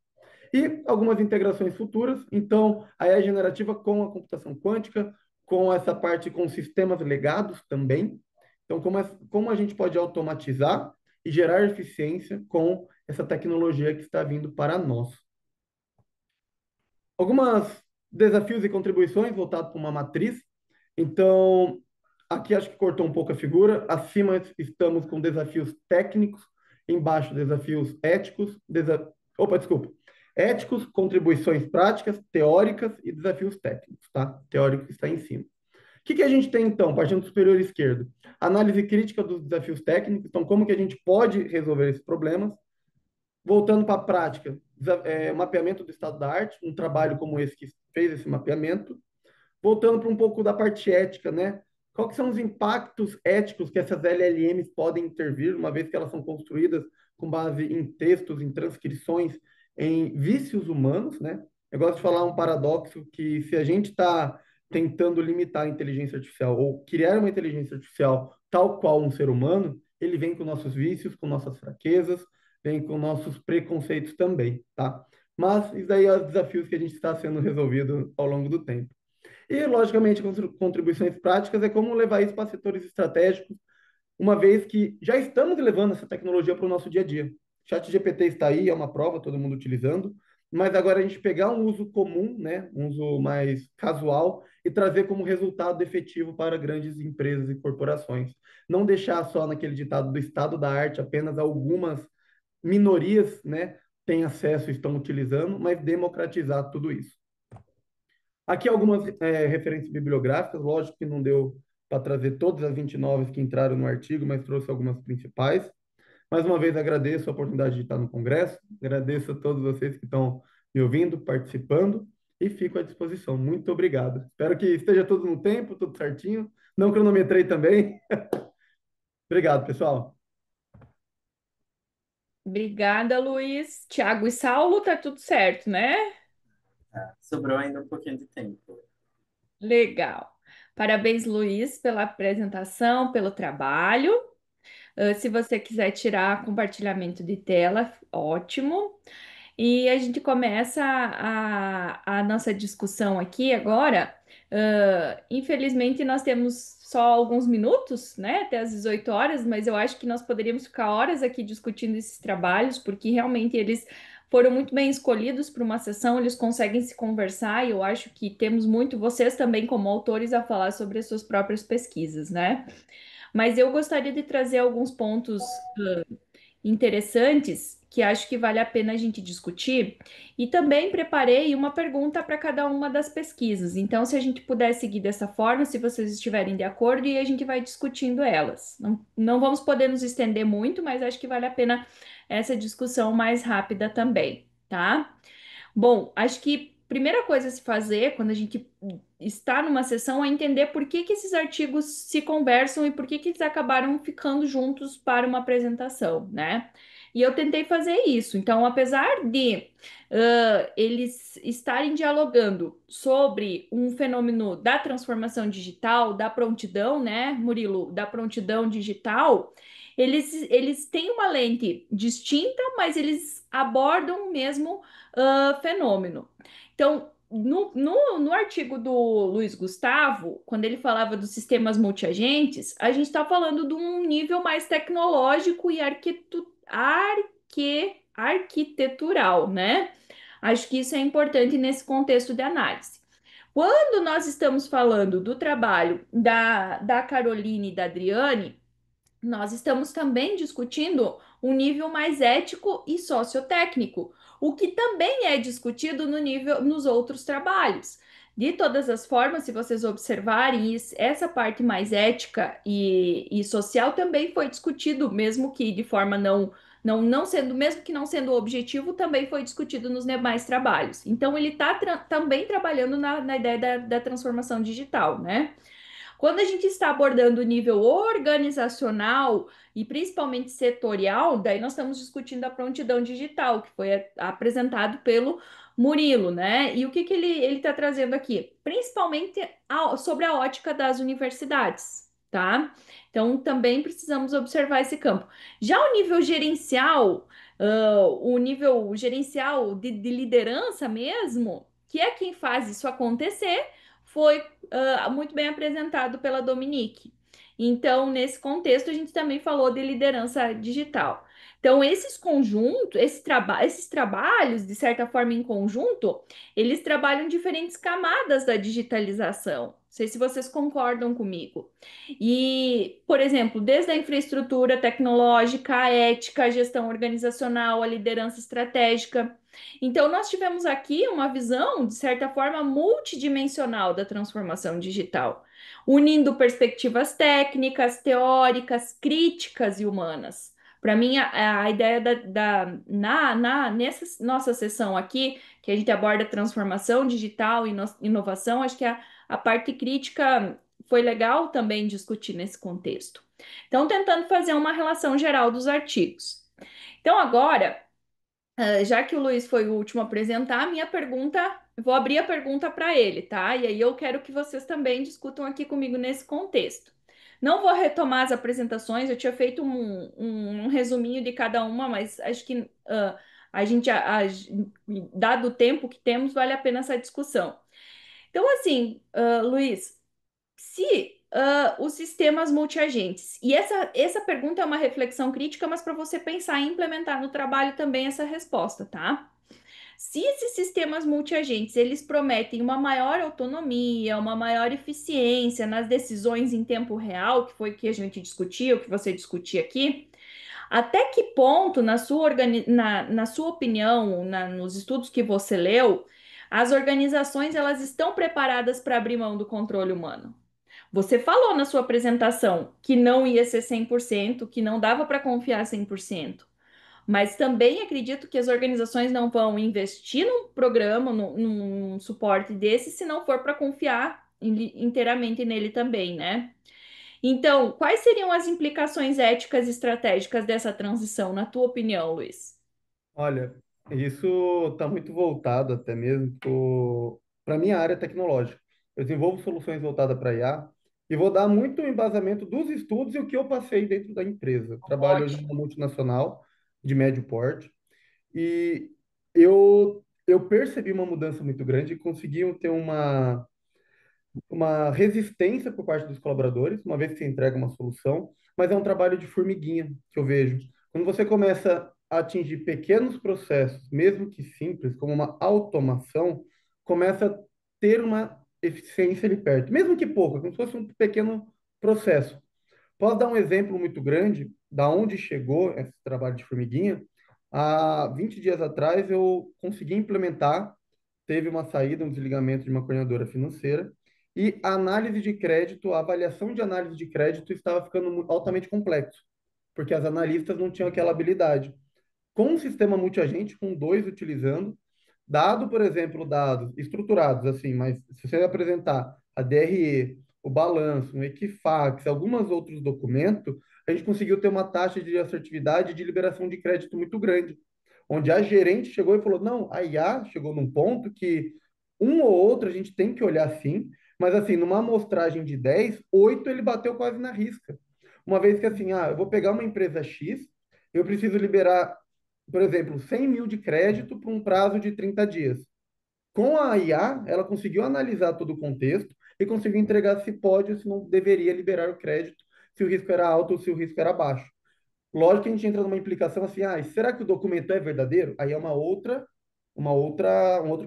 E algumas integrações futuras, então, a IA generativa com a computação quântica, com essa parte com sistemas legados também. Então, como a gente pode automatizar e gerar eficiência com essa tecnologia que está vindo para nós. Alguns desafios e contribuições voltados para uma matriz. Então, aqui acho que cortou um pouco a figura. Acima estamos com desafios técnicos, embaixo desafios éticos, éticos, contribuições práticas, teóricas e desafios técnicos, tá? Teórico está em cima. O que a gente tem, então, partindo do superior esquerdo? Análise crítica dos desafios técnicos, então, como que a gente pode resolver esses problemas? Voltando para a prática, mapeamento do estado da arte, um trabalho como esse que fez esse mapeamento. Voltando para um pouco da parte ética, né? Quais são os impactos éticos que essas LLMs podem intervir, uma vez que elas são construídas com base em textos, em transcrições, em vícios humanos, né? Eu gosto de falar um paradoxo que se a gente está tentando limitar a inteligência artificial ou criar uma inteligência artificial tal qual um ser humano, ele vem com nossos vícios, com nossas fraquezas, vem com nossos preconceitos também, tá? Mas isso daí é os desafios que a gente está sendo resolvido ao longo do tempo. E, logicamente, contribuições práticas é como levar isso para setores estratégicos, uma vez que já estamos levando essa tecnologia para o nosso dia a dia. ChatGPT está aí, é uma prova, todo mundo utilizando, mas agora a gente pegar um uso comum, né, um uso mais casual, e trazer como resultado efetivo para grandes empresas e corporações. Não deixar só naquele ditado do estado da arte, apenas algumas minorias, né, têm acesso e estão utilizando, mas democratizar tudo isso. Aqui algumas referências bibliográficas, lógico que não deu para trazer todas as 29 que entraram no artigo, mas trouxe algumas principais. Mais uma vez agradeço a oportunidade de estar no Congresso, agradeço a todos vocês que estão me ouvindo, participando e fico à disposição. Muito obrigado. Espero que esteja tudo no tempo, tudo certinho. Não cronometrei também. Obrigado, pessoal. Obrigada, Luiz. Tiago e Saulo, tá tudo certo, né? Tá. Sobrou ainda um pouquinho de tempo. Legal. Parabéns, Luiz, pela apresentação, pelo trabalho. Se você quiser tirar compartilhamento de tela, ótimo. E a gente começa a nossa discussão aqui agora. Infelizmente, nós temos só alguns minutos, né, até às 18 horas, mas eu acho que nós poderíamos ficar horas aqui discutindo esses trabalhos, porque realmente eles foram muito bem escolhidos para uma sessão, eles conseguem se conversar, e eu acho que temos muito, vocês também, como autores, a falar sobre as suas próprias pesquisas, né? Mas eu gostaria de trazer alguns pontos interessantes que acho que vale a pena a gente discutir. E também preparei uma pergunta para cada uma das pesquisas. Então, se a gente puder seguir dessa forma, se vocês estiverem de acordo, e a gente vai discutindo elas. Não vamos poder nos estender muito, mas acho que vale a pena essa discussão mais rápida também, tá? Bom, acho que a primeira coisa a se fazer quando a gente está numa sessão é entender por que que esses artigos se conversam e por que que eles acabaram ficando juntos para uma apresentação, né? E eu tentei fazer isso. Então, apesar de eles estarem dialogando sobre um fenômeno da transformação digital, da prontidão, né, Murilo, da prontidão digital, eles têm uma lente distinta, mas eles abordam o mesmo fenômeno. Então, no artigo do Luiz Gustavo, quando ele falava dos sistemas multiagentes, a gente está falando de um nível mais tecnológico e arquitetural, né? Acho que isso é importante nesse contexto de análise. Quando nós estamos falando do trabalho da Caroline e da Adriane, nós estamos também discutindo um nível mais ético e sociotécnico, o que também é discutido no nível nos outros trabalhos. De todas as formas, se vocês observarem, essa parte mais ética e social também foi discutido, mesmo que de forma não sendo, mesmo que não sendo objetivo, também foi discutido nos demais trabalhos. Então, ele está também trabalhando na ideia da transformação digital, né? Quando a gente está abordando o nível organizacional e principalmente setorial, daí nós estamos discutindo a prontidão digital, que foi apresentado pelo Murilo, né? E o que ele está trazendo aqui? Principalmente sobre a ótica das universidades, tá? Então, também precisamos observar esse campo. Já o nível gerencial de liderança mesmo, que é quem faz isso acontecer, foi muito bem apresentado pela Dominique. Então, nesse contexto, a gente também falou de liderança digital. Então, esses trabalhos, de certa forma, em conjunto, eles trabalham diferentes camadas da digitalização. Não sei se vocês concordam comigo. E, por exemplo, desde a infraestrutura tecnológica, a ética, a gestão organizacional, a liderança estratégica. Então, nós tivemos aqui uma visão, de certa forma, multidimensional da transformação digital, unindo perspectivas técnicas, teóricas, críticas e humanas. Para mim, a ideia nessa nossa sessão aqui, que a gente aborda transformação digital e inovação, acho que a parte crítica foi legal também discutir nesse contexto. Então, tentando fazer uma relação geral dos artigos. Então, agora. Já que o Luiz foi o último a apresentar, a minha pergunta, eu vou abrir a pergunta para ele, tá? E aí eu quero que vocês também discutam aqui comigo nesse contexto. Não vou retomar as apresentações, eu tinha feito um resuminho de cada uma, mas acho que a gente, dado o tempo que temos, vale a pena essa discussão. Então, assim, Luiz, se os sistemas multiagentes, e essa pergunta é uma reflexão crítica, mas para você pensar em implementar no trabalho também essa resposta, tá? Se esses sistemas multiagentes, eles prometem uma maior autonomia, uma maior eficiência nas decisões em tempo real, que foi o que a gente discutiu, que você discutia aqui, até que ponto, na sua opinião, nos estudos que você leu, as organizações elas estão preparadas para abrir mão do controle humano? Você falou na sua apresentação que não ia ser 100%, que não dava para confiar 100%. Mas também acredito que as organizações não vão investir num programa, num suporte desse, se não for para confiar inteiramente nele também, né? Então, quais seriam as implicações éticas e estratégicas dessa transição, na tua opinião, Luiz? Olha, isso está muito voltado até mesmo para a minha área tecnológica. Eu desenvolvo soluções voltadas para IA e vou dar muito embasamento dos estudos e o que eu passei dentro da empresa. Trabalho hoje Ótimo. numa multinacional de médio porte e eu percebi uma mudança muito grande e consegui ter uma resistência por parte dos colaboradores, uma vez que você entrega uma solução, mas é um trabalho de formiguinha que eu vejo. Quando você começa a atingir pequenos processos, mesmo que simples, como uma automação, começa a ter uma eficiência ali perto, mesmo que pouca, como se fosse um pequeno processo. Posso dar um exemplo muito grande da onde chegou esse trabalho de formiguinha? Há 20 dias atrás eu consegui implementar, teve uma saída, um desligamento de uma coordenadora financeira, e a análise de crédito, a avaliação de análise de crédito estava ficando altamente complexo, porque as analistas não tinham aquela habilidade. Com um sistema multiagente, com dois utilizando, dado, por exemplo, dados estruturados, assim, mas se você apresentar a DRE, o balanço, um Equifax, alguns outros documentos, a gente conseguiu ter uma taxa de assertividade e de liberação de crédito muito grande, onde a gerente chegou e falou, não, a IA chegou num ponto que um ou outro a gente tem que olhar sim, mas assim, numa amostragem de 10, 8 ele bateu quase na risca. Uma vez que assim, eu vou pegar uma empresa X, eu preciso liberar, por exemplo, 100 mil de crédito por um prazo de 30 dias. Com a IA, ela conseguiu analisar todo o contexto e conseguiu entregar se pode ou se não deveria liberar o crédito, se o risco era alto ou se o risco era baixo. Lógico que a gente entra numa implicação assim, será que o documento é verdadeiro? Aí é um outro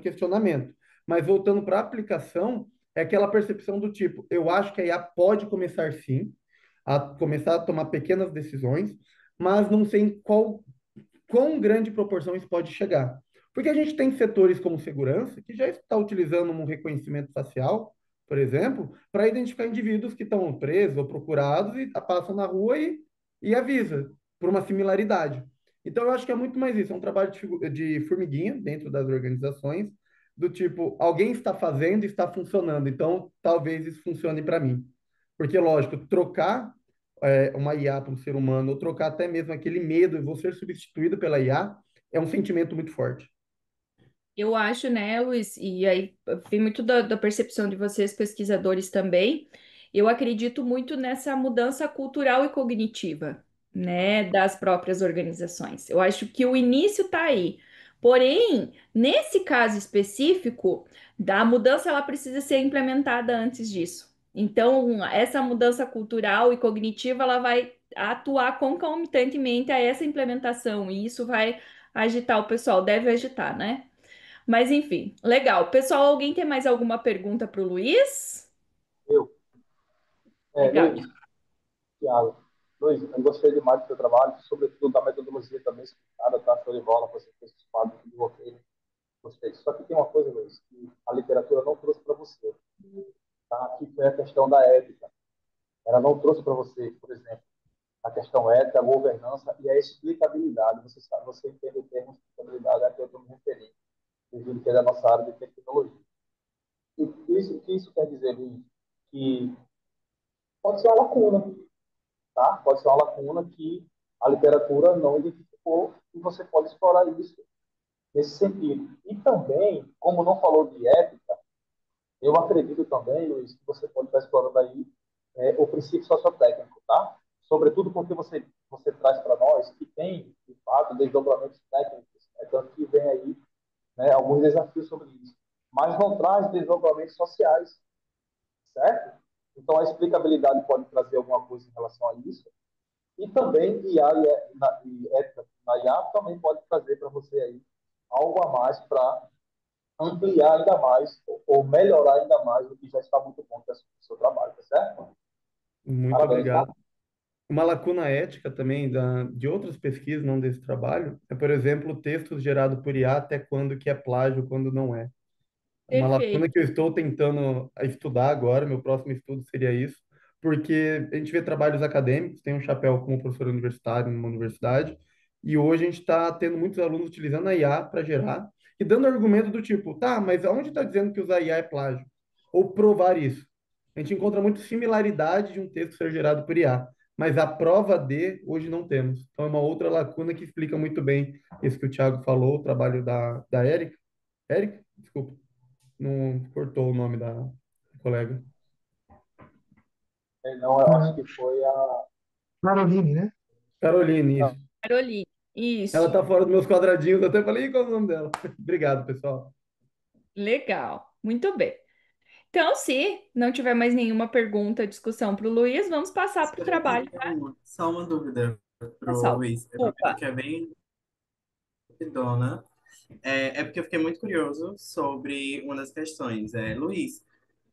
questionamento. Mas voltando para a aplicação, é aquela percepção do tipo, eu acho que a IA pode começar sim, a começar a tomar pequenas decisões, mas não sei em quão grande proporção isso pode chegar. Porque a gente tem setores como segurança que já está utilizando um reconhecimento facial, por exemplo, para identificar indivíduos que estão presos ou procurados e passam na rua e avisa por uma similaridade. Então, eu acho que é muito mais isso, é um trabalho de formiguinha dentro das organizações, do tipo, alguém está fazendo e está funcionando, então talvez isso funcione para mim. Porque, lógico, trocar uma IA para um ser humano, ou trocar até mesmo aquele medo de vou ser substituído pela IA, é um sentimento muito forte. Eu acho, né, Luiz, e aí vem muito da percepção de vocês, pesquisadores também. Eu acredito muito nessa mudança cultural e cognitiva, né, das próprias organizações. Eu acho que o início está aí. Porém, nesse caso específico, da mudança ela precisa ser implementada antes disso. Então, essa mudança cultural e cognitiva ela vai atuar concomitantemente a essa implementação, e isso vai agitar o pessoal, deve agitar, né? Mas enfim, legal. Pessoal, alguém tem mais alguma pergunta para o Luiz? Eu, Legal. Luiz, Thiago, Luiz, eu gostei demais do seu trabalho, sobretudo da metodologia também explicada, tá? Show de bola, você fez os quadros de roteiro, gostei. Só que tem uma coisa, Luiz, que a literatura não trouxe para você, tá? Que foi a questão da ética. Ela não trouxe para você, por exemplo, a questão ética, a governança e a explicabilidade. Você sabe, você entende o termo explicabilidade, é que eu estou me referindo, devido que é da nossa área de tecnologia. E que isso quer dizer, Luiz? Que pode ser uma lacuna, tá? Pode ser uma lacuna que a literatura não identificou e você pode explorar isso nesse sentido. E também, como não falou de ética, eu acredito também, Luiz, que você pode estar explorando aí o princípio sociotécnico, tá? Sobretudo porque você traz para nós que tem, de fato, desdobramentos técnicos, né? Tanto que vem aí, né, alguns desafios sobre isso. Mas não traz desdobramentos sociais, certo? Então, a explicabilidade pode trazer alguma coisa em relação a isso. E também IA e ética na IA também pode trazer para você aí algo a mais para ampliar ainda mais ou melhorar ainda mais o que já está muito bom do seu trabalho, tá certo? Muito Parabéns, tá? obrigado. Uma lacuna ética também de outras pesquisas, não desse trabalho, é, por exemplo, textos gerados por IA até quando que é plágio, quando não é. É uma Perfeito. lacuna que eu estou tentando estudar agora, meu próximo estudo seria isso, porque a gente vê trabalhos acadêmicos, tem um chapéu como professor universitário numa universidade, e hoje a gente está tendo muitos alunos utilizando a IA para gerar e dando argumento do tipo, tá, mas aonde está dizendo que usar IA é plágio? Ou provar isso? A gente encontra muita similaridade de um texto ser gerado por IA, mas a prova de hoje não temos. Então é uma outra lacuna que explica muito bem isso que o Thiago falou, o trabalho da Érica. Érica? Desculpa. Não cortou o nome da colega. Não, eu acho A que foi a. Caroline, né? Caroline, isso. Não, Caroline, Ela isso. tá fora dos meus quadradinhos, até falei, "Ih, qual é o nome dela?" Obrigado, pessoal. Legal. Muito bem. Então, se não tiver mais nenhuma pergunta, discussão para o Luiz, vamos passar para o Espera aí, trabalho. só uma dúvida pro Pessoal, Luiz. Eu prometo desculpa. que é bem rapidona. É porque eu fiquei muito curioso sobre uma das questões. Luiz,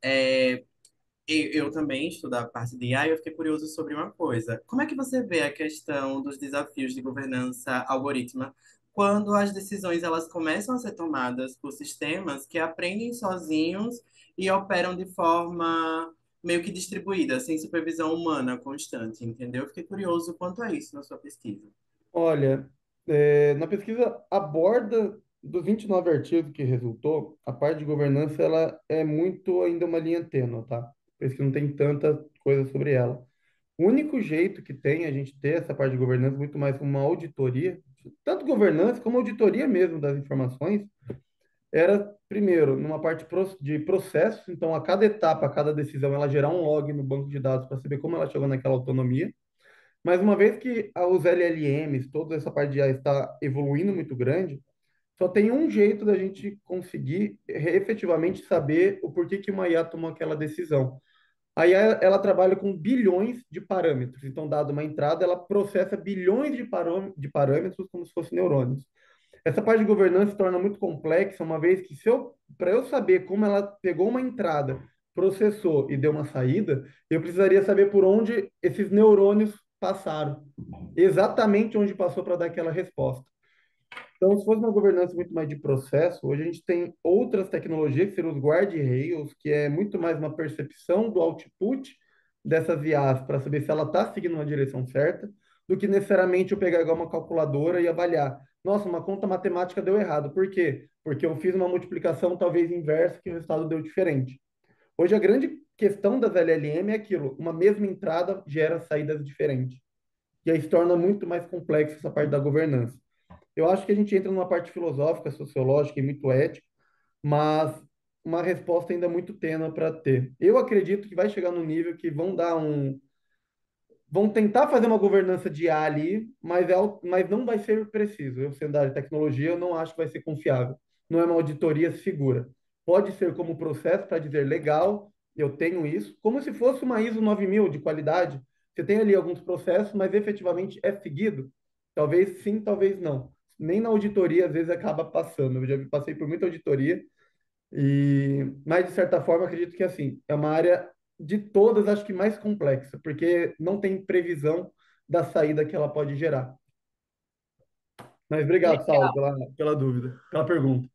é, eu também estudo a parte de AI, eu fiquei curioso sobre uma coisa. Como é que você vê a questão dos desafios de governança algorítmica quando as decisões elas começam a ser tomadas por sistemas que aprendem sozinhos e operam de forma meio que distribuída, sem supervisão humana constante, entendeu? Eu fiquei curioso quanto a isso na sua pesquisa. Olha, na pesquisa aborda dos 29 artigos que resultou, a parte de governança ela é muito ainda uma linha tênue, tá? Por isso que não tem tanta coisa sobre ela. O único jeito que tem a gente ter essa parte de governança muito mais como uma auditoria, tanto governança como auditoria mesmo das informações, era, primeiro, numa parte de processos, então a cada etapa, a cada decisão, ela gerar um log no banco de dados para saber como ela chegou naquela autonomia. Mas uma vez que os LLMs, toda essa parte de IA está evoluindo muito grande, só tem um jeito da gente conseguir efetivamente saber o porquê que uma IA tomou aquela decisão. A IA, ela trabalha com bilhões de parâmetros. Então, dado uma entrada, ela processa bilhões de parâmetros como se fossem neurônios. Essa parte de governança se torna muito complexa, uma vez que se eu, para eu saber como ela pegou uma entrada, processou e deu uma saída, eu precisaria saber por onde esses neurônios passaram, exatamente onde passou para dar aquela resposta. Então, se fosse uma governança muito mais de processo, hoje a gente tem outras tecnologias, que seriam os guardrails, que é muito mais uma percepção do output dessas IAs para saber se ela está seguindo uma direção certa, do que necessariamente eu pegar igual uma calculadora e avaliar. Nossa, uma conta matemática deu errado. Por quê? Porque eu fiz uma multiplicação talvez inversa que o resultado deu diferente. Hoje a grande questão das LLM é aquilo, uma mesma entrada gera saídas diferentes. E aí se torna muito mais complexo essa parte da governança. Eu acho que a gente entra numa parte filosófica, sociológica e muito ética, mas uma resposta ainda muito tênue para ter. Eu acredito que vai chegar no nível que vão tentar fazer uma governança de IA ali, mas não vai ser preciso. Eu, sendo da área de tecnologia, eu não acho que vai ser confiável. Não é uma auditoria segura. Pode ser como processo para dizer legal, eu tenho isso, como se fosse uma ISO 9000 de qualidade. Você tem ali alguns processos, mas efetivamente é seguido? Talvez sim, talvez não. Nem na auditoria às vezes acaba passando. Eu já passei por muita auditoria mas, de certa forma, acredito que assim, é uma área de todas, acho que mais complexa, porque não tem previsão da saída que ela pode gerar. Mas obrigado, Saulo, Legal. pela dúvida, pela pergunta.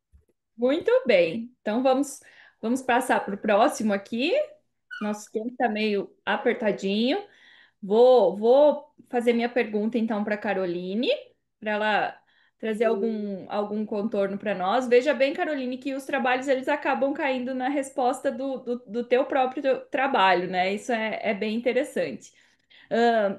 Muito bem. Então, vamos passar para o próximo aqui. Nosso tempo está meio apertadinho. Vou fazer minha pergunta então para a Caroline, para ela trazer algum contorno para nós. Veja bem, Caroline, que os trabalhos eles acabam caindo na resposta do teu próprio trabalho, né? Isso é bem interessante.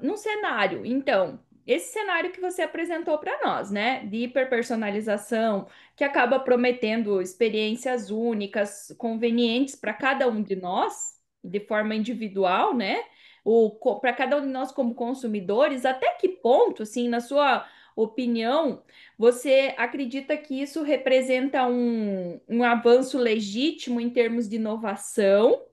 Num cenário, então, esse cenário que você apresentou para nós, né, de hiperpersonalização, que acaba prometendo experiências únicas, convenientes para cada um de nós, de forma individual, né, para cada um de nós como consumidores, até que ponto, assim, na sua opinião, você acredita que isso representa um avanço legítimo em termos de inovação?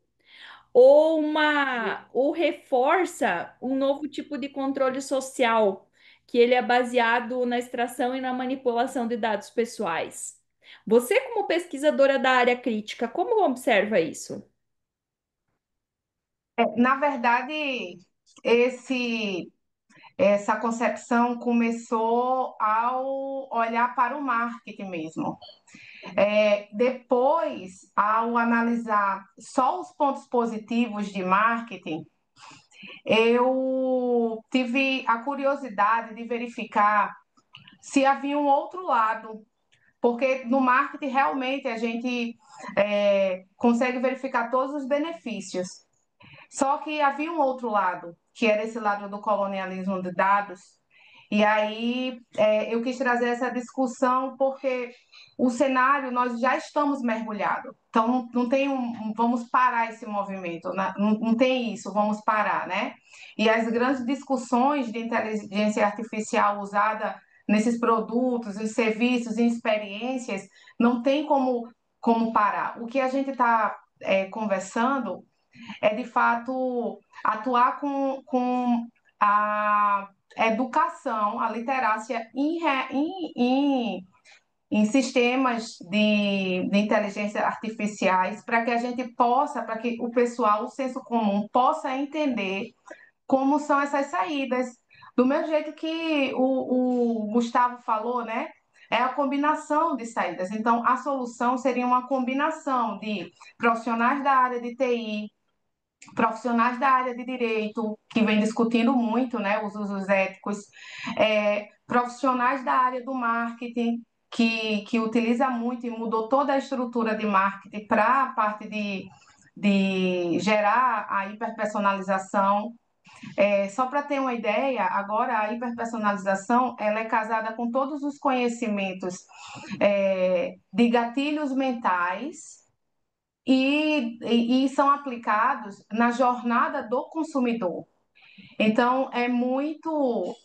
Ou reforça um novo tipo de controle social, que ele é baseado na extração e na manipulação de dados pessoais. Você, como pesquisadora da área crítica, como observa isso? Na verdade, esse, essa concepção começou ao olhar para o marketing mesmo. Depois, ao analisar só os pontos positivos de marketing, eu tive a curiosidade de verificar se havia um outro lado, porque no marketing realmente a gente consegue verificar todos os benefícios. Só que havia um outro lado, que era esse lado do colonialismo de dados. E aí eu quis trazer essa discussão porque o cenário nós já estamos mergulhados. Então não tem vamos parar esse movimento, né? Não tem isso, vamos parar, né? E as grandes discussões de inteligência artificial usada nesses produtos, em serviços, em experiências, não tem como parar. O que a gente está conversando é de fato atuar com a educação, a literácia em sistemas de inteligência artificiais, para que a gente possa, para que o pessoal, o senso comum, possa entender como são essas saídas. Do mesmo jeito que o Gustavo falou, né? É a combinação de saídas. Então, a solução seria uma combinação de profissionais da área de TI, profissionais da área de direito, que vem discutindo muito, né, os usos éticos, profissionais da área do marketing, que utiliza muito e mudou toda a estrutura de marketing para a parte de gerar a hiperpersonalização. Só para ter uma ideia, agora a hiperpersonalização ela é casada com todos os conhecimentos de gatilhos mentais e são aplicados na jornada do consumidor. Então, é muito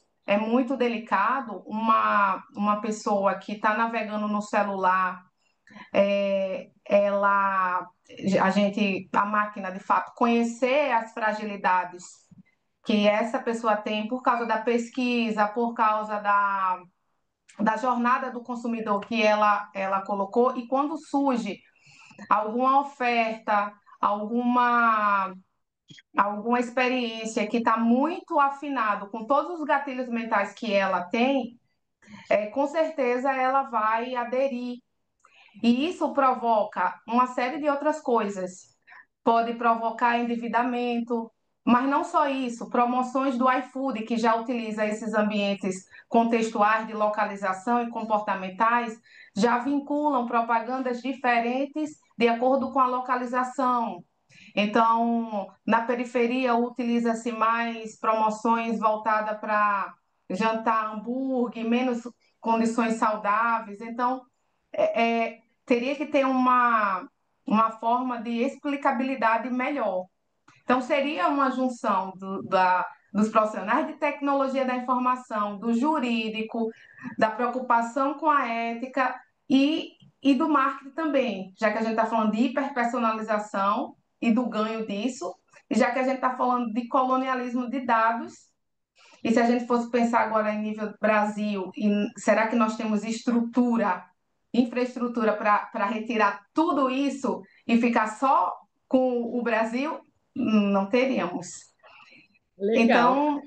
delicado uma pessoa que está navegando no celular, a máquina, de fato, conhecer as fragilidades que essa pessoa tem por causa da pesquisa, por causa da jornada do consumidor que ela colocou, e quando surge alguma oferta, alguma experiência que está muito afinado com todos os gatilhos mentais que ela tem, com certeza ela vai aderir. E isso provoca uma série de outras coisas. Pode provocar endividamento, mas não só isso, promoções do iFood, que já utiliza esses ambientes contextuais de localização e comportamentais, já vinculam propagandas diferentes de acordo com a localização. Então, na periferia, utiliza-se mais promoções voltadas para jantar hambúrguer, menos condições saudáveis. Então, teria que ter uma forma de explicabilidade melhor. Então, seria uma junção dos profissionais de tecnologia da informação, do jurídico, da preocupação com a ética e do marketing também, já que a gente está falando de hiperpersonalização e do ganho disso, e já que a gente está falando de colonialismo de dados, e se a gente fosse pensar agora em nível Brasil, será que nós temos infraestrutura para retirar tudo isso e ficar só com o Brasil? Não teríamos. Legal. Então,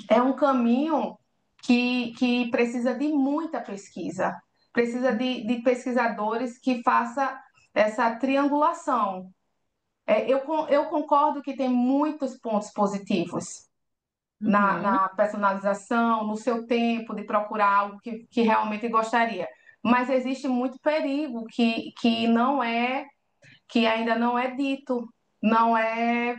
é um caminho que precisa de muita pesquisa, precisa de pesquisadores que façam essa triangulação. Eu concordo que tem muitos pontos positivos Uhum. na personalização, no seu tempo de procurar algo que realmente gostaria. Mas existe muito perigo que ainda não é dito, não é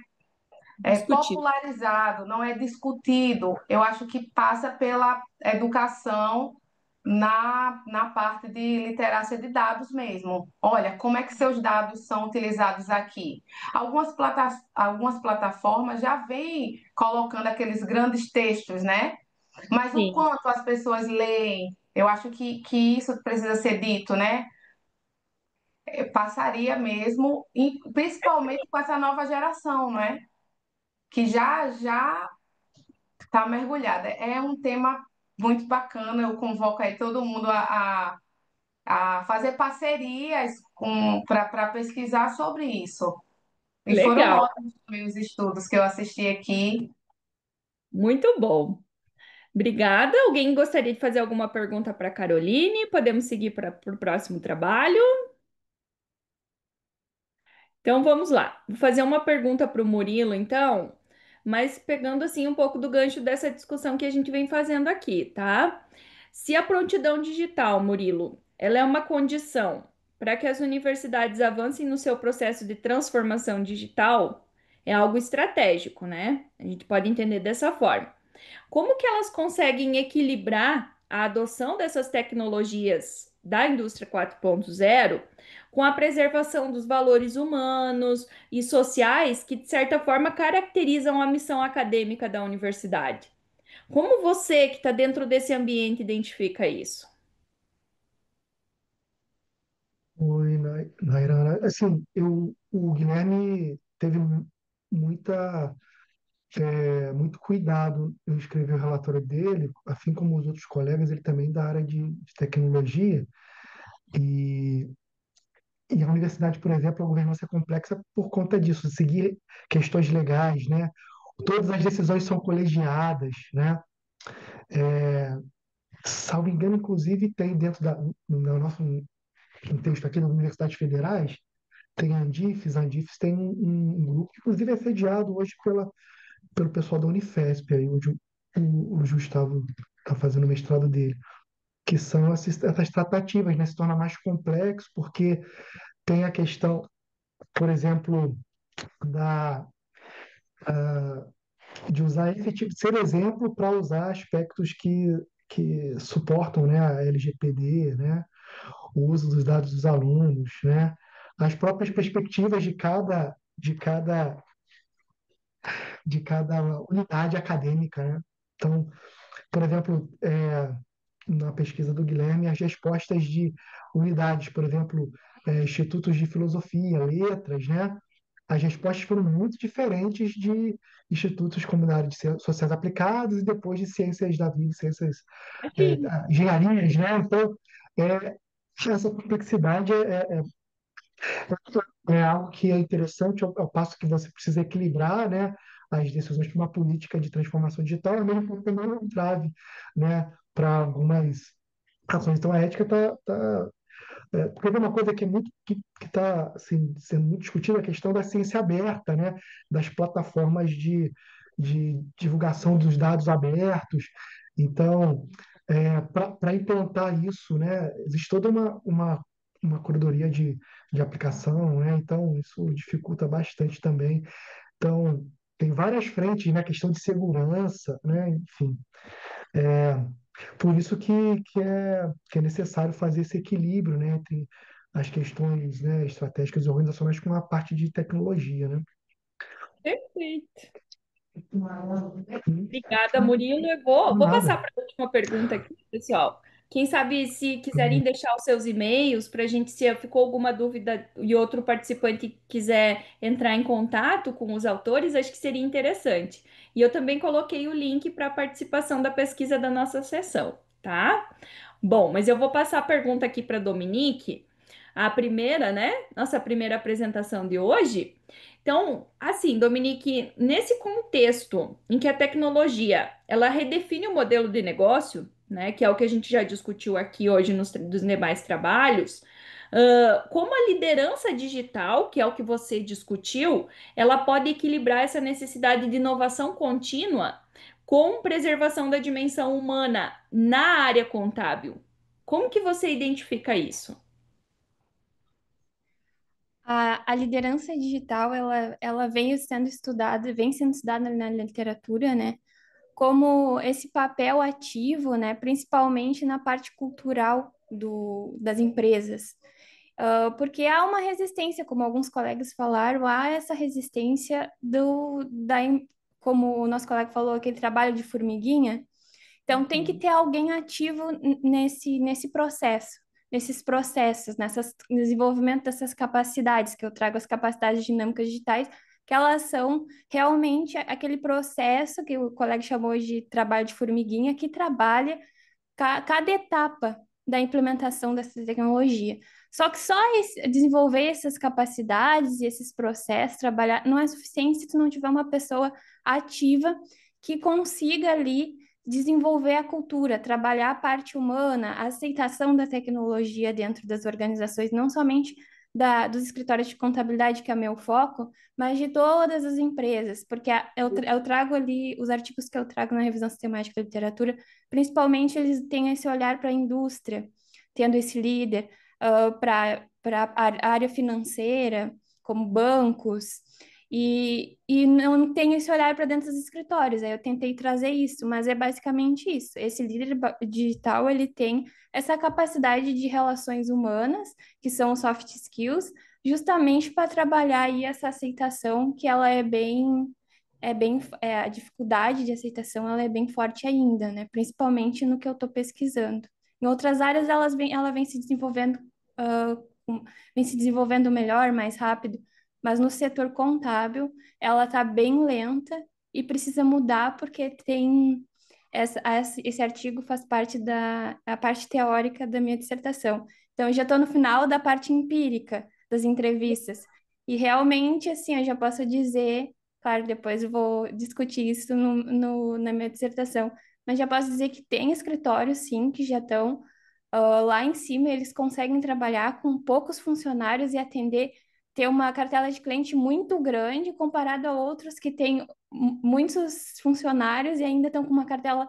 Discutir. popularizado, não é discutido. Eu acho que passa pela educação na parte de literacia de dados mesmo. Olha, como é que seus dados são utilizados aqui? Algumas plataformas já vêm colocando aqueles grandes textos, né? Mas o Sim. quanto as pessoas leem, eu acho que isso precisa ser dito, né? Passaria mesmo, principalmente com essa nova geração, né? Que já está mergulhada. É um tema muito bacana, eu convoco aí todo mundo a fazer parcerias para pesquisar sobre isso. E foram Legal. ótimos também os estudos que eu assisti aqui. Muito bom. Obrigada. Alguém gostaria de fazer alguma pergunta para a Caroline? Podemos seguir para o próximo trabalho? Então vamos lá. Vou fazer uma pergunta para o Murilo, então, mas pegando assim um pouco do gancho dessa discussão que a gente vem fazendo aqui, tá? Se a prontidão digital, Murilo, ela é uma condição para que as universidades avancem no seu processo de transformação digital, é algo estratégico, né? A gente pode entender dessa forma. Como que elas conseguem equilibrar a adoção dessas tecnologias da indústria 4.0 com a preservação dos valores humanos e sociais que, de certa forma, caracterizam a missão acadêmica da universidade? Como você, que está dentro desse ambiente, identifica isso? Oi, Nairana. Assim, o Guilherme teve muita, muito cuidado em escrever o relatório dele, assim como os outros colegas, ele também da área de tecnologia. E, e a universidade, por exemplo, a governança é complexa por conta disso, seguir questões legais, né? Todas as decisões são colegiadas, né? Salvo engano, inclusive, tem dentro no nosso texto aqui nas universidades federais, tem a Andifes tem um grupo que, inclusive, é sediado hoje pelo pessoal da Unifesp, aí, onde o Gustavo está fazendo o mestrado dele, que são essas tratativas, né? Se torna mais complexo, porque tem a questão, por exemplo, da, de usar efetivo, ser exemplo para usar aspectos que suportam, né, a LGPD, né? O uso dos dados dos alunos, né? As próprias perspectivas de cada unidade acadêmica, né? Então, por exemplo, na pesquisa do Guilherme, as respostas de unidades, por exemplo, institutos de filosofia, letras, né? As respostas foram muito diferentes de institutos como na área de sociais aplicadas e depois de ciências da vida, ciências, Imagina. engenharias, né? Então, é, essa complexidade é algo que é interessante, ao passo que você precisa equilibrar, né, as decisões para uma política de transformação digital, ao mesmo tempo também é um entrave, né, para algumas ações. Então, a ética porque tem uma coisa que é muito que está assim, sendo muito discutida, a questão da ciência aberta, né, das plataformas de divulgação dos dados abertos. Então, para implantar isso, né, existe toda uma curadoria de aplicação, né? Então, isso dificulta bastante também. Então, tem várias frentes, né? Questão de segurança, né? Enfim, por isso que é necessário fazer esse equilíbrio, né? Entre as questões, né, estratégicas e organizacionais com a parte de tecnologia, né? Perfeito. Obrigada, Murilo. Eu vou passar Nada. para a última pergunta aqui, pessoal. Quem sabe se quiserem deixar os seus e-mails para a gente, se ficou alguma dúvida e outro participante quiser entrar em contato com os autores, acho que seria interessante. E eu também coloquei o link para a participação da pesquisa da nossa sessão, tá? Bom, mas eu vou passar a pergunta aqui para Dominique, a primeira, né? Nossa primeira apresentação de hoje. Então, assim, Dominique, nesse contexto em que a tecnologia ela redefine o modelo de negócio, né, que é o que a gente já discutiu aqui hoje dos demais trabalhos, como a liderança digital, que é o que você discutiu, ela pode equilibrar essa necessidade de inovação contínua com preservação da dimensão humana na área contábil. Como que você identifica isso? A liderança digital, ela vem sendo estudada na literatura, né? Como esse papel ativo, né? Principalmente na parte cultural das empresas. Porque há uma resistência, como alguns colegas falaram, há essa resistência como o nosso colega falou, aquele trabalho de formiguinha. Então, tem que ter alguém ativo nesse processo, nesses processos, no desenvolvimento dessas capacidades, que eu trago as capacidades dinâmicas digitais, que elas são realmente aquele processo que o colega chamou de trabalho de formiguinha, que trabalha cada etapa da implementação dessa tecnologia. Só que desenvolver essas capacidades e esses processos, trabalhar, não é suficiente se tu não tiver uma pessoa ativa que consiga ali desenvolver a cultura, trabalhar a parte humana, a aceitação da tecnologia dentro das organizações, não somente dos escritórios de contabilidade, que é meu foco, mas de todas as empresas, porque eu trago ali os artigos que eu trago na revisão sistemática da literatura, principalmente eles têm esse olhar para a indústria, tendo esse líder, para a área financeira, como bancos, e não tem esse olhar para dentro dos escritórios. Aí eu tentei trazer isso, mas é basicamente isso. Esse líder digital, ele tem essa capacidade de relações humanas, que são os soft skills, justamente para trabalhar aí essa aceitação que ela a dificuldade de aceitação ela é bem forte ainda, né? Principalmente no que eu estou pesquisando. Em outras áreas ela vem se desenvolvendo, ah, vem se desenvolvendo melhor, mais rápido, mas no setor contábil ela está bem lenta e precisa mudar porque tem esse artigo faz parte a parte teórica da minha dissertação. Então, eu já estou no final da parte empírica das entrevistas. E realmente, assim, eu já posso dizer, claro, depois eu vou discutir isso na minha dissertação, mas já posso dizer que tem escritórios, sim, que já estão lá em cima, eles conseguem trabalhar com poucos funcionários e atender, ter uma cartela de cliente muito grande comparado a outros que têm muitos funcionários e ainda estão com uma cartela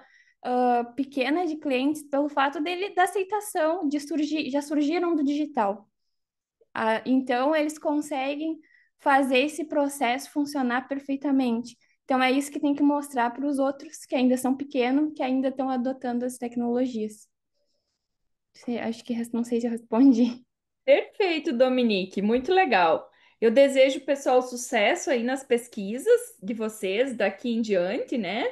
pequena de clientes pelo fato da aceitação de surgir, já surgiram do digital. Então, eles conseguem fazer esse processo funcionar perfeitamente. Então, é isso que tem que mostrar para os outros que ainda são pequenos, que ainda estão adotando as tecnologias. Acho que não sei se eu respondi. Perfeito, Dominique, muito legal. Eu desejo, pessoal, sucesso aí nas pesquisas de vocês daqui em diante, né?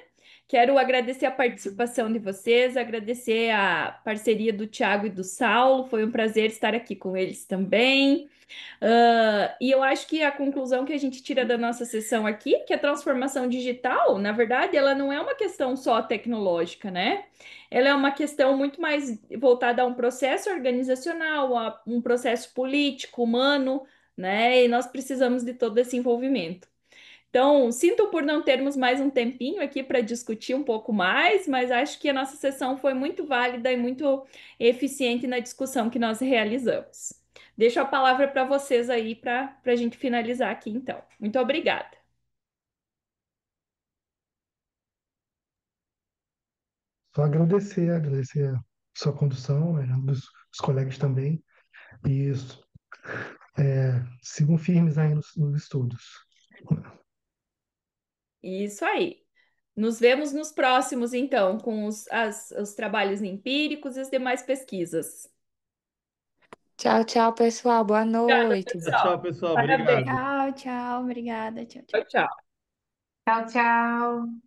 Quero agradecer a participação de vocês, agradecer a parceria do Tiago e do Saulo. Foi um prazer estar aqui com eles também. E eu acho que a conclusão que a gente tira da nossa sessão aqui, que a transformação digital, na verdade, ela não é uma questão só tecnológica, né? Ela é uma questão muito mais voltada a um processo organizacional, a um processo político, humano, né? E nós precisamos de todo esse envolvimento. Então, sinto por não termos mais um tempinho aqui para discutir um pouco mais, mas acho que a nossa sessão foi muito válida e muito eficiente na discussão que nós realizamos. Deixo a palavra para vocês aí para a gente finalizar aqui, então. Muito obrigada. Só agradecer a sua condução, né, dos colegas também. E isso, sigam firmes aí nos estudos. Isso aí. Nos vemos nos próximos, então, com os trabalhos empíricos e as demais pesquisas. Tchau, tchau, pessoal. Boa Obrigada, noite. Tchau, pessoal. pessoal. Parabéns. Obrigado. Tchau, tchau, obrigada. Tchau, Tchau, tchau. tchau. Tchau, tchau.